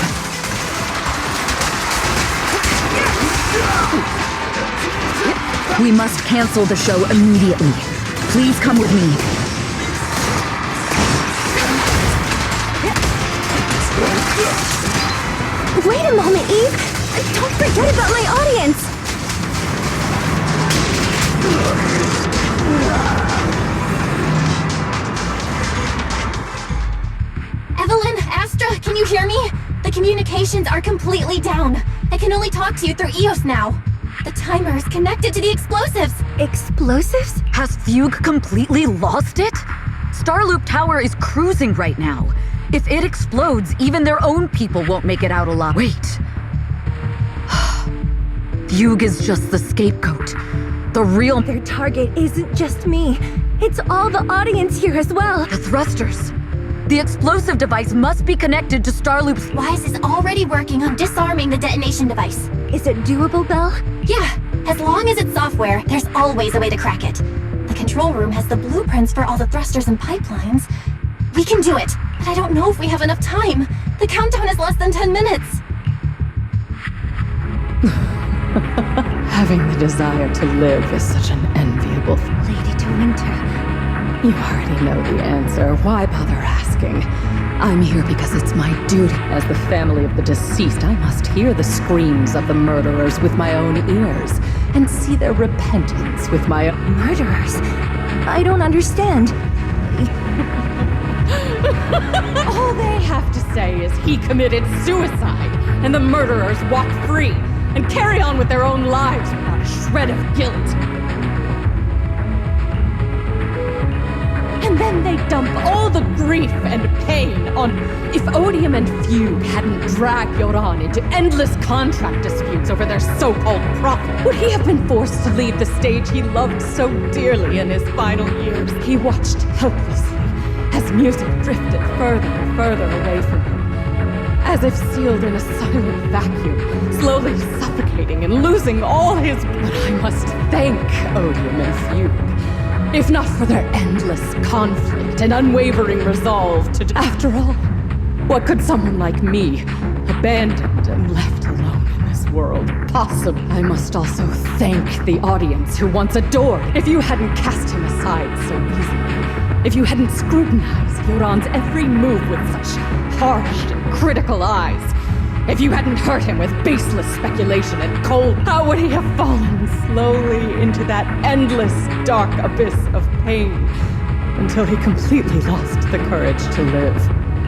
We must cancel the show immediately. Please come with me. Wait a moment, Eve! Don't forget about my audience! Evelyn, Astra, can you hear me? The communications are completely down. I can only talk to you through EOS now. The timer is connected to the explosives. Explosives? Has Fugue completely lost it? Starloop Tower is cruising right now. If it explodes, even their own people won't make it out alive. Wait. Fugue is just the scapegoat. The real... Their target isn't just me. It's all the audience here as well. The thrusters. The explosive device must be connected to Starloop's... Wise is already working on disarming the detonation device. Is it doable, Belle? Yeah, as long as it's software, there's always a way to crack it. The control room has the blueprints for all the thrusters and pipelines. We can do it, but I don't know if we have enough time. The countdown is less than 10 minutes. Having the desire to live is such an enviable thing. Lady de Winter. You already know the answer. Why bother asking? I'm here because it's my duty. As the family of the deceased, I must hear the screams of the murderers with my own ears and see their repentance with my own... Murderers? I don't understand. All they have to say is he committed suicide, and the murderers walk free and carry on with their own lives without a shred of guilt. And then they dump all the grief and pain on... If Odium and Fugue hadn't dragged Yoran into endless contract disputes over their so-called profit, would he have been forced to leave the stage he loved so dearly in his final years? He watched helplessly as music drifted further and further away from him, as if sealed in a silent vacuum, slowly suffocating and losing all his... But I must thank Odium and Fugue. If not for their endless conflict and unwavering resolve to... After all, what could someone like me, abandoned and left alone in this world, possibly? I must also thank the audience who once adored. If you hadn't cast him aside so easily, if you hadn't scrutinized Yoran's every move with such harsh and critical eyes, if you hadn't hurt him with baseless speculation and cold, how would he have fallen slowly into that endless, dark abyss of pain until he completely lost the courage to live?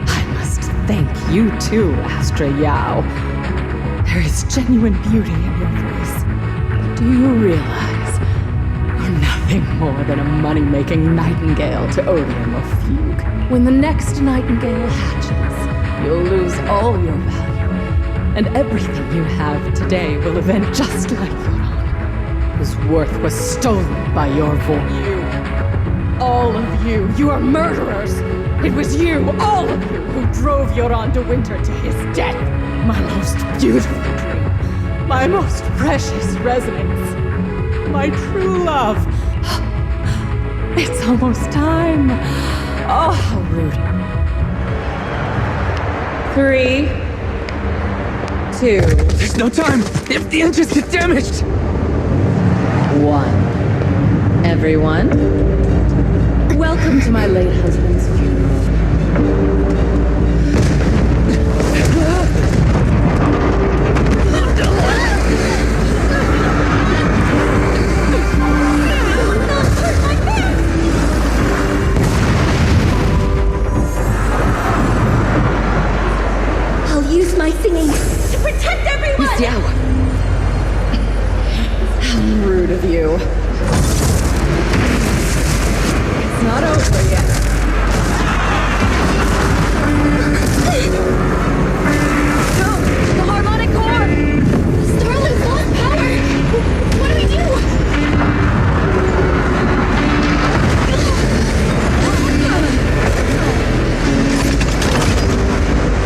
I must thank you too, Astra Yao. There is genuine beauty in your voice. But do you realize you're nothing more than a money-making nightingale to Odium or Fugue? When the next nightingale hatches, you'll lose all your value. And everything you have today will end just like Yoran, whose worth was stolen by your voice. You, all of you, you are murderers! It was you, all of you, who drove Yoran de Winter to his death! My most beautiful dream, my most precious resonance, my true love. It's almost time. Oh, how rude. 3, 2. There's no time! If the engines get damaged! 1. Everyone, welcome to my late husband's funeral. I'll use my singing to protect everyone! Miss Yao! How rude of you. It's not over yet. No! The harmonic core! Starloop's lost power! What do we do?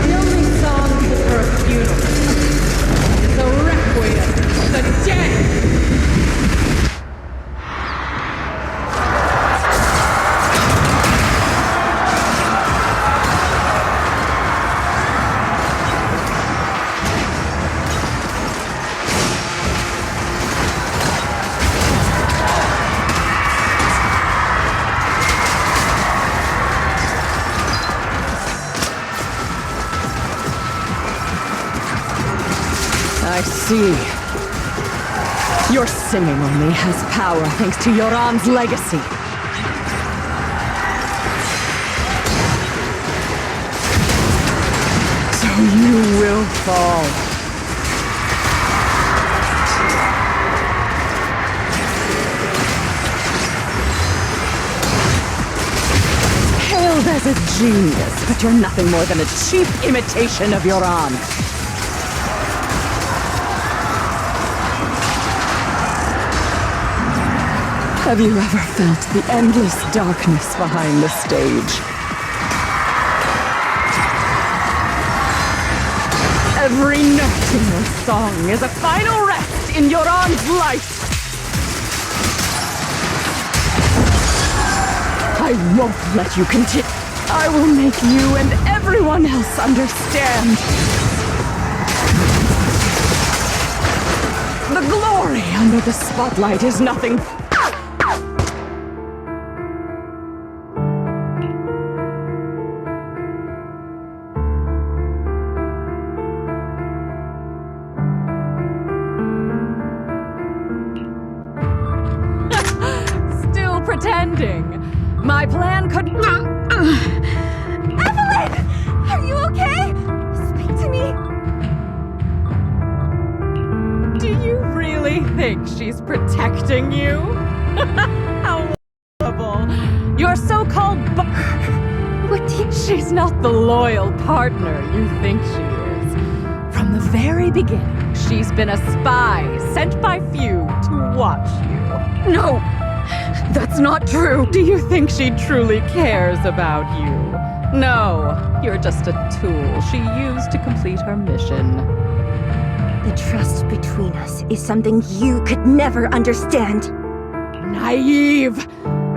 The only song for her funeral is a requiem of the dead! I see. Your singing only has power thanks to Yoran's legacy. So you will fall. is a genius, but you're nothing more than a cheap imitation of your aunt. Have you ever felt the endless darkness behind the stage? Every note in your song is a final rest in your aunt's life. I won't let you continue. I will make you and everyone else understand. The glory under the spotlight is nothing. Still pretending. My plan could... Evelyn! Are you okay? Speak to me. Do you really think she's protecting you? How horrible. Your so-called What do you... She's not the loyal partner you think she is. From the very beginning, she's been a spy sent by few to watch you. No! That's not true! Do you think she truly cares about you? No, you're just a tool she used to complete her mission. The trust between us is something you could never understand. Naive!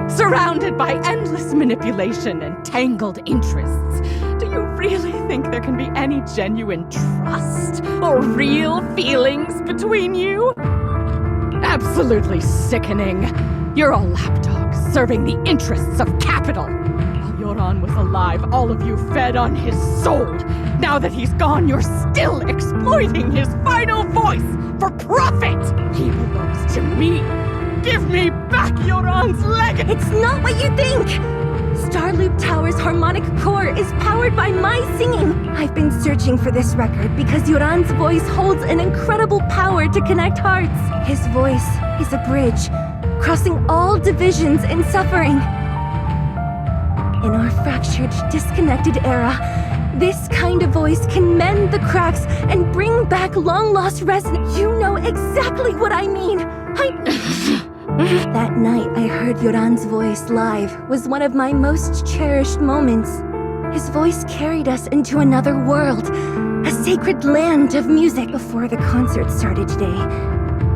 Surrounded by endless manipulation and tangled interests. Do you really think there can be any genuine trust or real feelings between you? Absolutely sickening. You're a lapdog serving the interests of capital. While Yoran was alive, all of you fed on his soul. Now that he's gone, you're still exploiting his final voice for profit. He belongs to me. Give me back Yoran's legacy. It's not what you think! Starloop Tower's harmonic core is powered by my singing. I've been searching for this record because Yoran's voice holds an incredible power to connect hearts. His voice is a bridge, crossing all divisions and suffering. In our fractured, disconnected era, this kind of voice can mend the cracks and bring back long-lost resonance. You know exactly what I mean. That night I heard Yoran's voice live was one of my most cherished moments. His voice carried us into another world, a sacred land of music. Before the concert started today,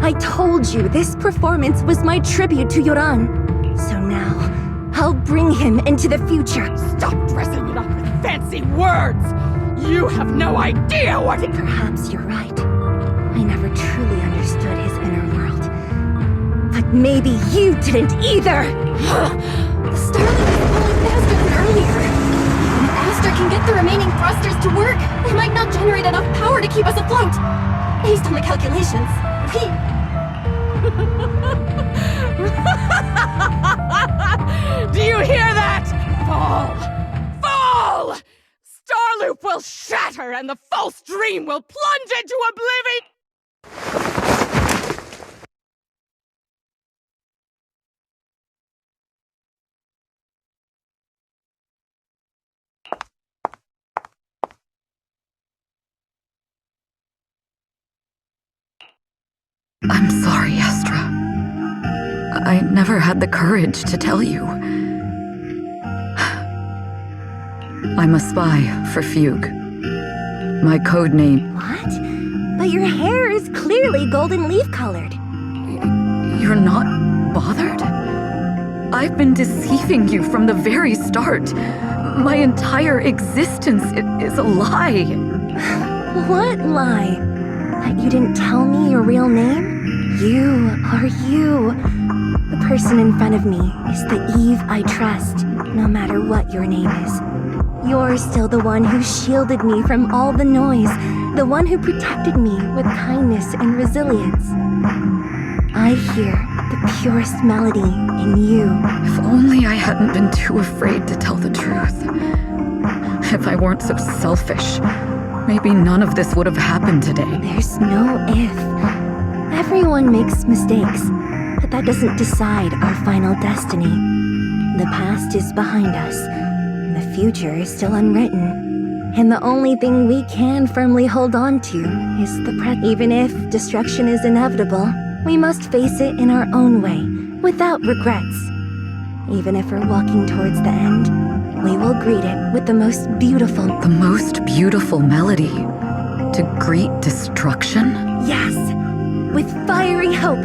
I told you this performance was my tribute to Yoran. So now, I'll bring him into the future. Stop dressing it up with fancy words! You have no idea what it... Perhaps you're right. I never truly understood his inner world. But maybe you didn't either! The Starlink is pulling faster than earlier. Even if Aster can get the remaining thrusters to work, they might not generate enough power to keep us afloat. Based on the calculations, Do you hear that? Fall! Fall! Starloop will shatter and the false dream will plunge into oblivion! I'm sorry, Astra. I never had the courage to tell you. I'm a spy for Fugue. My code name... What? But your hair is clearly golden leaf-colored. You're not bothered? I've been deceiving you from the very start. My entire existence is a lie. What lie? That you didn't tell me your real name? You are you. The person in front of me is the Eve I trust, no matter what your name is. You're still the one who shielded me from all the noise, the one who protected me with kindness and resilience. I hear the purest melody in you. If only I hadn't been too afraid to tell the truth. If I weren't so selfish, maybe none of this would have happened today. There's no if. Everyone makes mistakes, but that doesn't decide our final destiny. The past is behind us. The future is still unwritten, and the only thing we can firmly hold on to is the present. Even if destruction is inevitable, we must face it in our own way, without regrets. Even if we're walking towards the end, we will greet it with the most beautiful... The most beautiful melody? To greet destruction? Yes, with fiery hope,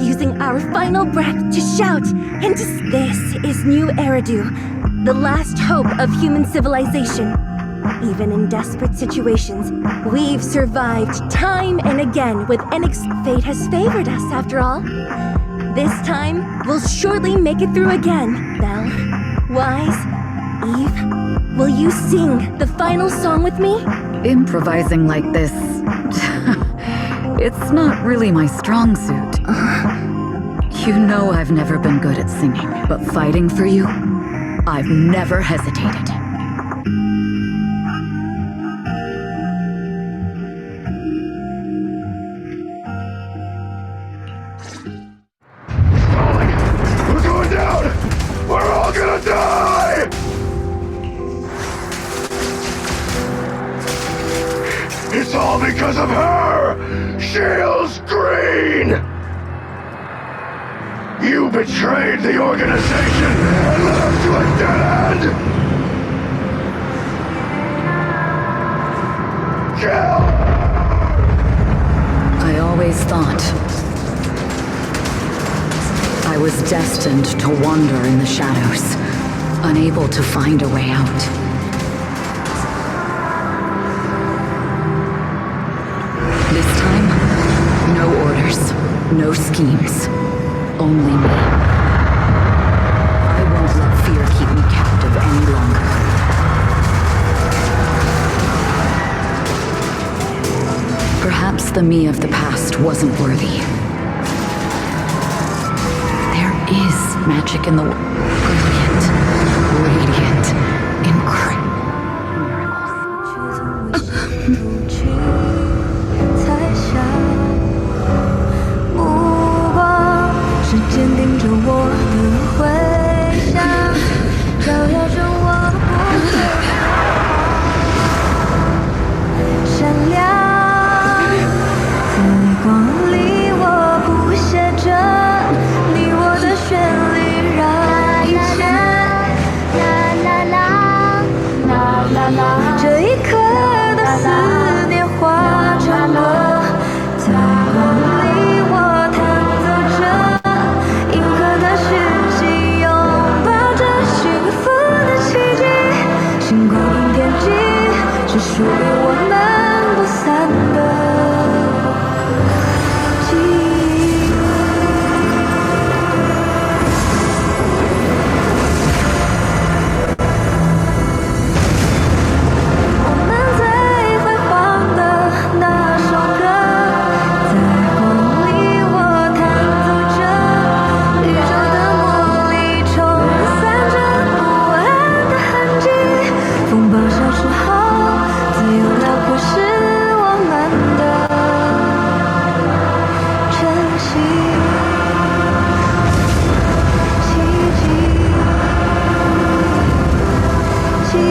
using our final breath to shout, and this is New Eridu, the last hope of human civilization. Even in desperate situations, we've survived time and again with fate has favored us after all. This time, we'll surely make it through again. Belle, Wise, Eve, will you sing the final song with me? Improvising like this... it's not really my strong suit. You know I've never been good at singing, but fighting for you, I've never hesitated. We're going down! We're all gonna die! It's all because of her! Shields Green! You betrayed the organization and led us to a dead end! Kill! I always thought I was destined to wander in the shadows, unable to find a way out. This time, no orders, no schemes, only me. I won't let fear keep me captive any longer. Perhaps the me of the past wasn't worthy. There is magic in the world. Brilliant, radiant, incredible. 坚定着我的回响，照耀着我不退闪亮。在光里，我谱写着你我的旋律，让一切啦啦啦啦啦啦，这一刻的思念化成歌。在光里，我弹奏着。 是属于我们不散的记忆。我们最辉煌的那首歌，在梦里我弹奏着，宇宙的魔力冲散着不安的痕迹，风暴消失后。 自由辽阔是我们的珍惜奇迹，记忆。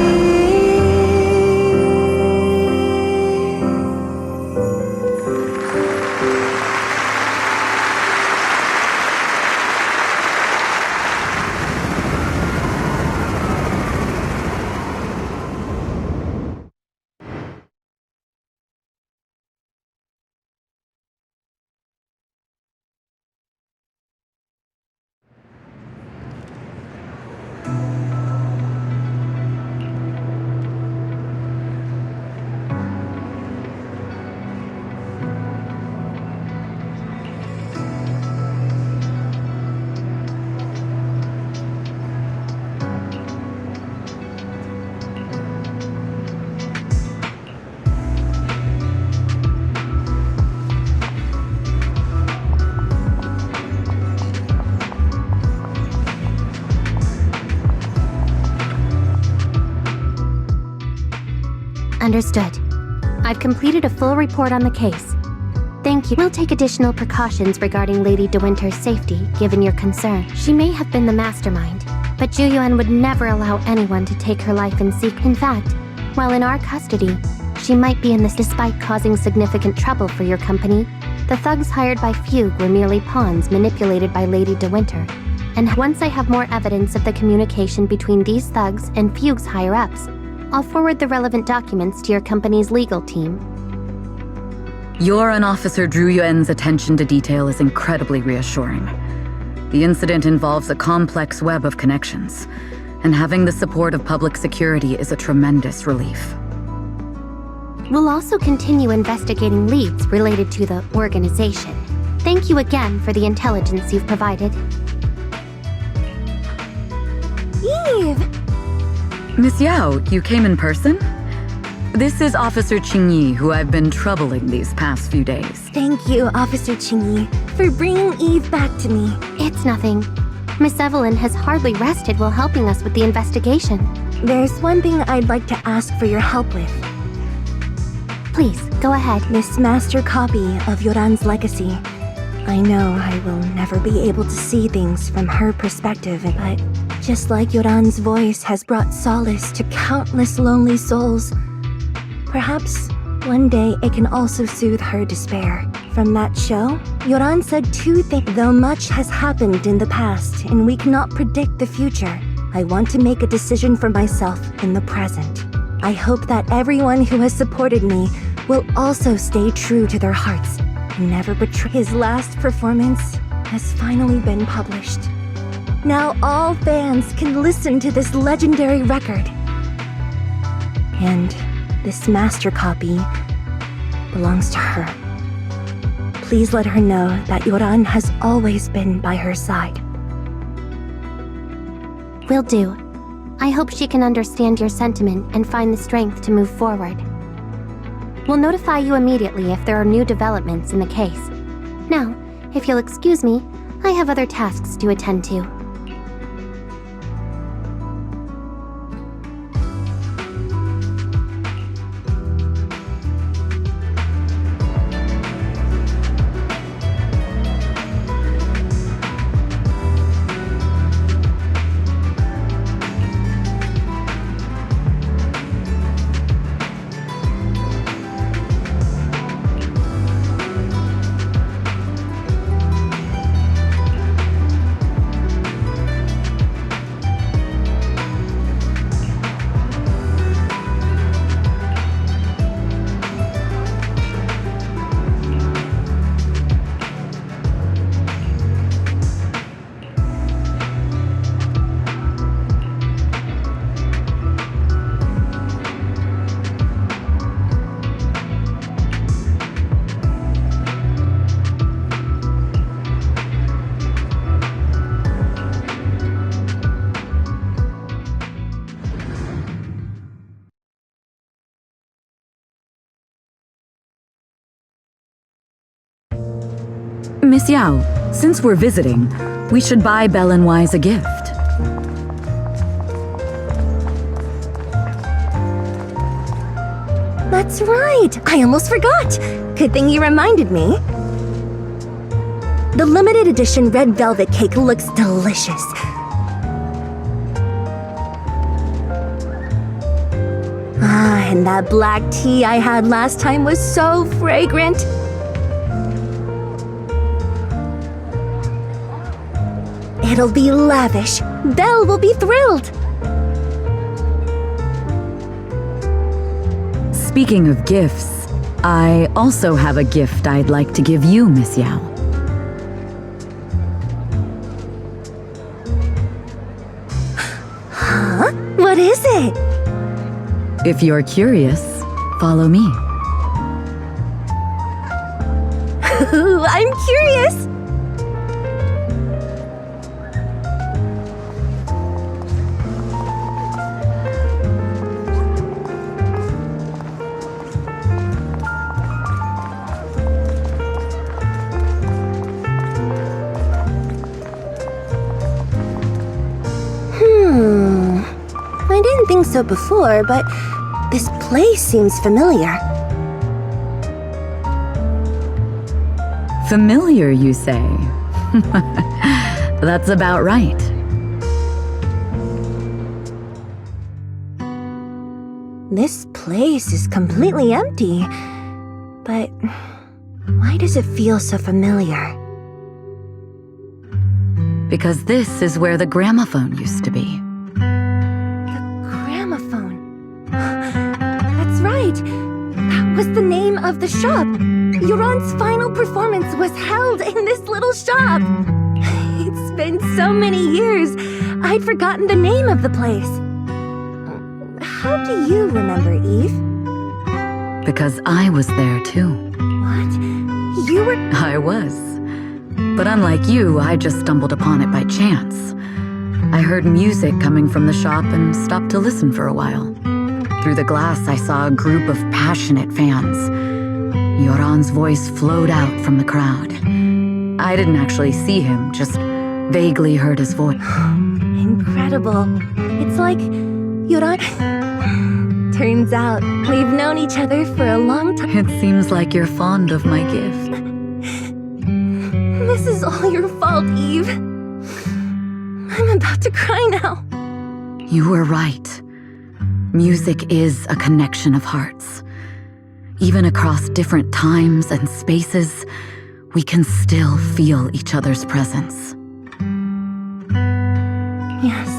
Understood. I've completed a full report on the case. Thank you. We'll take additional precautions regarding Lady De Winter's safety, given your concern. She may have been the mastermind. But Juyuan would never allow anyone to take her life in secret. In fact, while in our custody, she might be in this despite causing significant trouble for your company. The thugs hired by Fugue were merely pawns manipulated by Lady De Winter. And once I have more evidence of the communication between these thugs and Fugue's higher-ups, I'll forward the relevant documents to your company's legal team. Your and Officer Zhu Yuan's attention to detail is incredibly reassuring. The incident involves a complex web of connections, and having the support of public security is a tremendous relief. We'll also continue investigating leads related to the organization. Thank you again for the intelligence you've provided. Eve! Miss Yao, you came in person? This is Officer Qingyi, who I've been troubling these past few days. Thank you, Officer Qingyi, for bringing Eve back to me. It's nothing. Miss Evelyn has hardly rested while helping us with the investigation. There's one thing I'd like to ask for your help with. Please, go ahead. This master copy of Yoran's legacy. I know I will never be able to see things from her perspective, but just like Yoran's voice has brought solace to countless lonely souls, perhaps one day it can also soothe her despair. From that show, Yoran said two things. Though much has happened in the past and we cannot predict the future, I want to make a decision for myself in the present. I hope that everyone who has supported me will also stay true to their hearts and never betray. His last performance has finally been published. Now all fans can listen to this legendary record. And this master copy belongs to her. Please let her know that Yoran has always been by her side. Will do. I hope she can understand your sentiment and find the strength to move forward. We'll notify you immediately if there are new developments in the case. Now, if you'll excuse me, I have other tasks to attend to. Miss Yao, since we're visiting, we should buy Belle and Wise a gift. That's right! I almost forgot! Good thing you reminded me. The limited edition red velvet cake looks delicious. Ah, and that black tea I had last time was so fragrant. It'll be lavish. Belle will be thrilled. Speaking of gifts, I also have a gift I'd like to give you, Miss Yao. Huh? What is it? If you're curious, follow me. I'm curious! I didn't think so before, but this place seems familiar. Familiar, you say? That's about right. This place is completely empty. But why does it feel so familiar? Because this is where the gramophone used to be. Gramophone. That's right. That was the name of the shop. Yoran's final performance was held in this little shop. It's been so many years, I'd forgotten the name of the place. How do you remember, Eve? Because I was there too. What? You were... I was. But unlike you, I just stumbled upon it by chance. I heard music coming from the shop and stopped to listen for a while. Through the glass, I saw a group of passionate fans. Yoran's voice flowed out from the crowd. I didn't actually see him, just vaguely heard his voice. Incredible. It's like Yoran... Turns out, we've known each other for a long time. It seems like you're fond of my gift. This is all your fault, Eve. I'm about to cry now. You were right. Music is a connection of hearts. Even across different times and spaces, we can still feel each other's presence. Yes.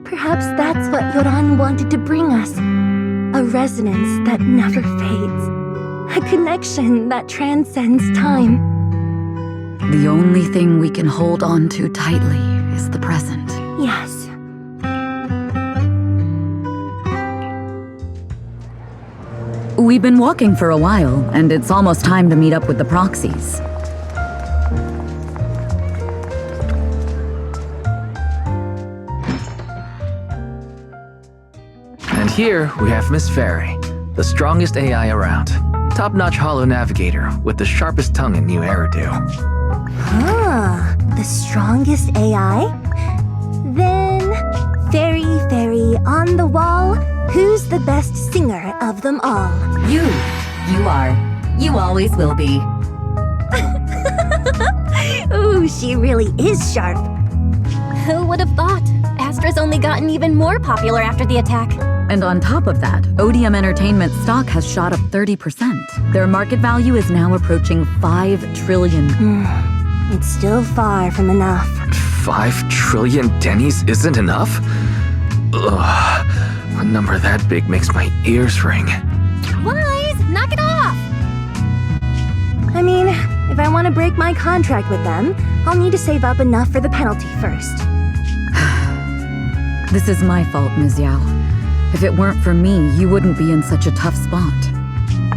Perhaps that's what Yoran wanted to bring us. A resonance that never fades. A connection that transcends time. The only thing we can hold on to tightly is the present. Yes. We've been walking for a while, and it's almost time to meet up with the proxies. And here we have Miss Fairy, the strongest AI around. Top-notch holo navigator with the sharpest tongue in new hairdo. Ah, the strongest AI? Then, Fairy on the wall, who's the best singer of them all? You are. You always will be. Ooh, she really is sharp. Who would have thought? Astra's only gotten even more popular after the attack. And on top of that, Odium Entertainment stock has shot up 30%. Their market value is now approaching 5 trillion. It's still far from enough. 5 trillion dennies isn't enough? Ugh, a number that big makes my ears ring. Wise, knock it off! I mean, if I want to break my contract with them, I'll need to save up enough for the penalty first. This is my fault, Ms. Yao. If it weren't for me, you wouldn't be in such a tough spot.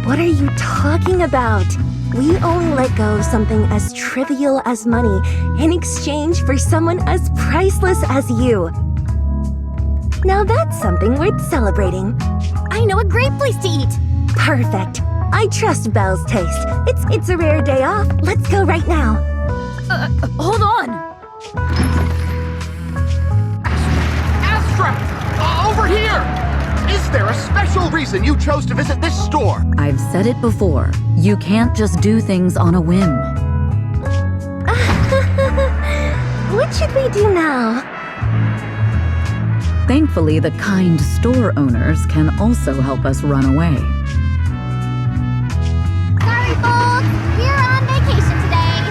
What are you talking about? We only let go of something as trivial as money in exchange for someone as priceless as you. Now that's something worth celebrating. I know a great place to eat. Perfect. I trust Belle's taste. It's a rare day off. Let's go right now. Hold on. Astra! Over here! Is there a special reason you chose to visit this store? I've said it before. You can't just do things on a whim. What should we do now? Thankfully, the kind store owners can also help us run away. Sorry, folks. We're on vacation today.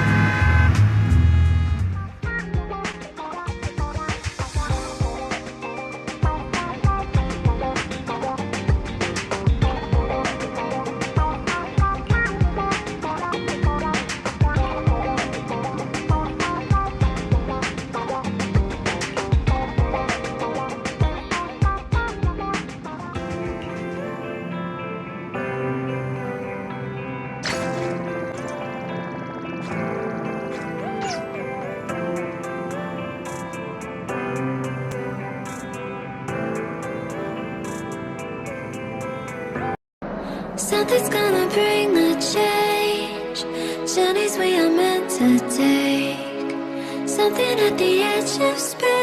Something's gonna bring the change. Journeys we are meant to take. Something at the edge of space.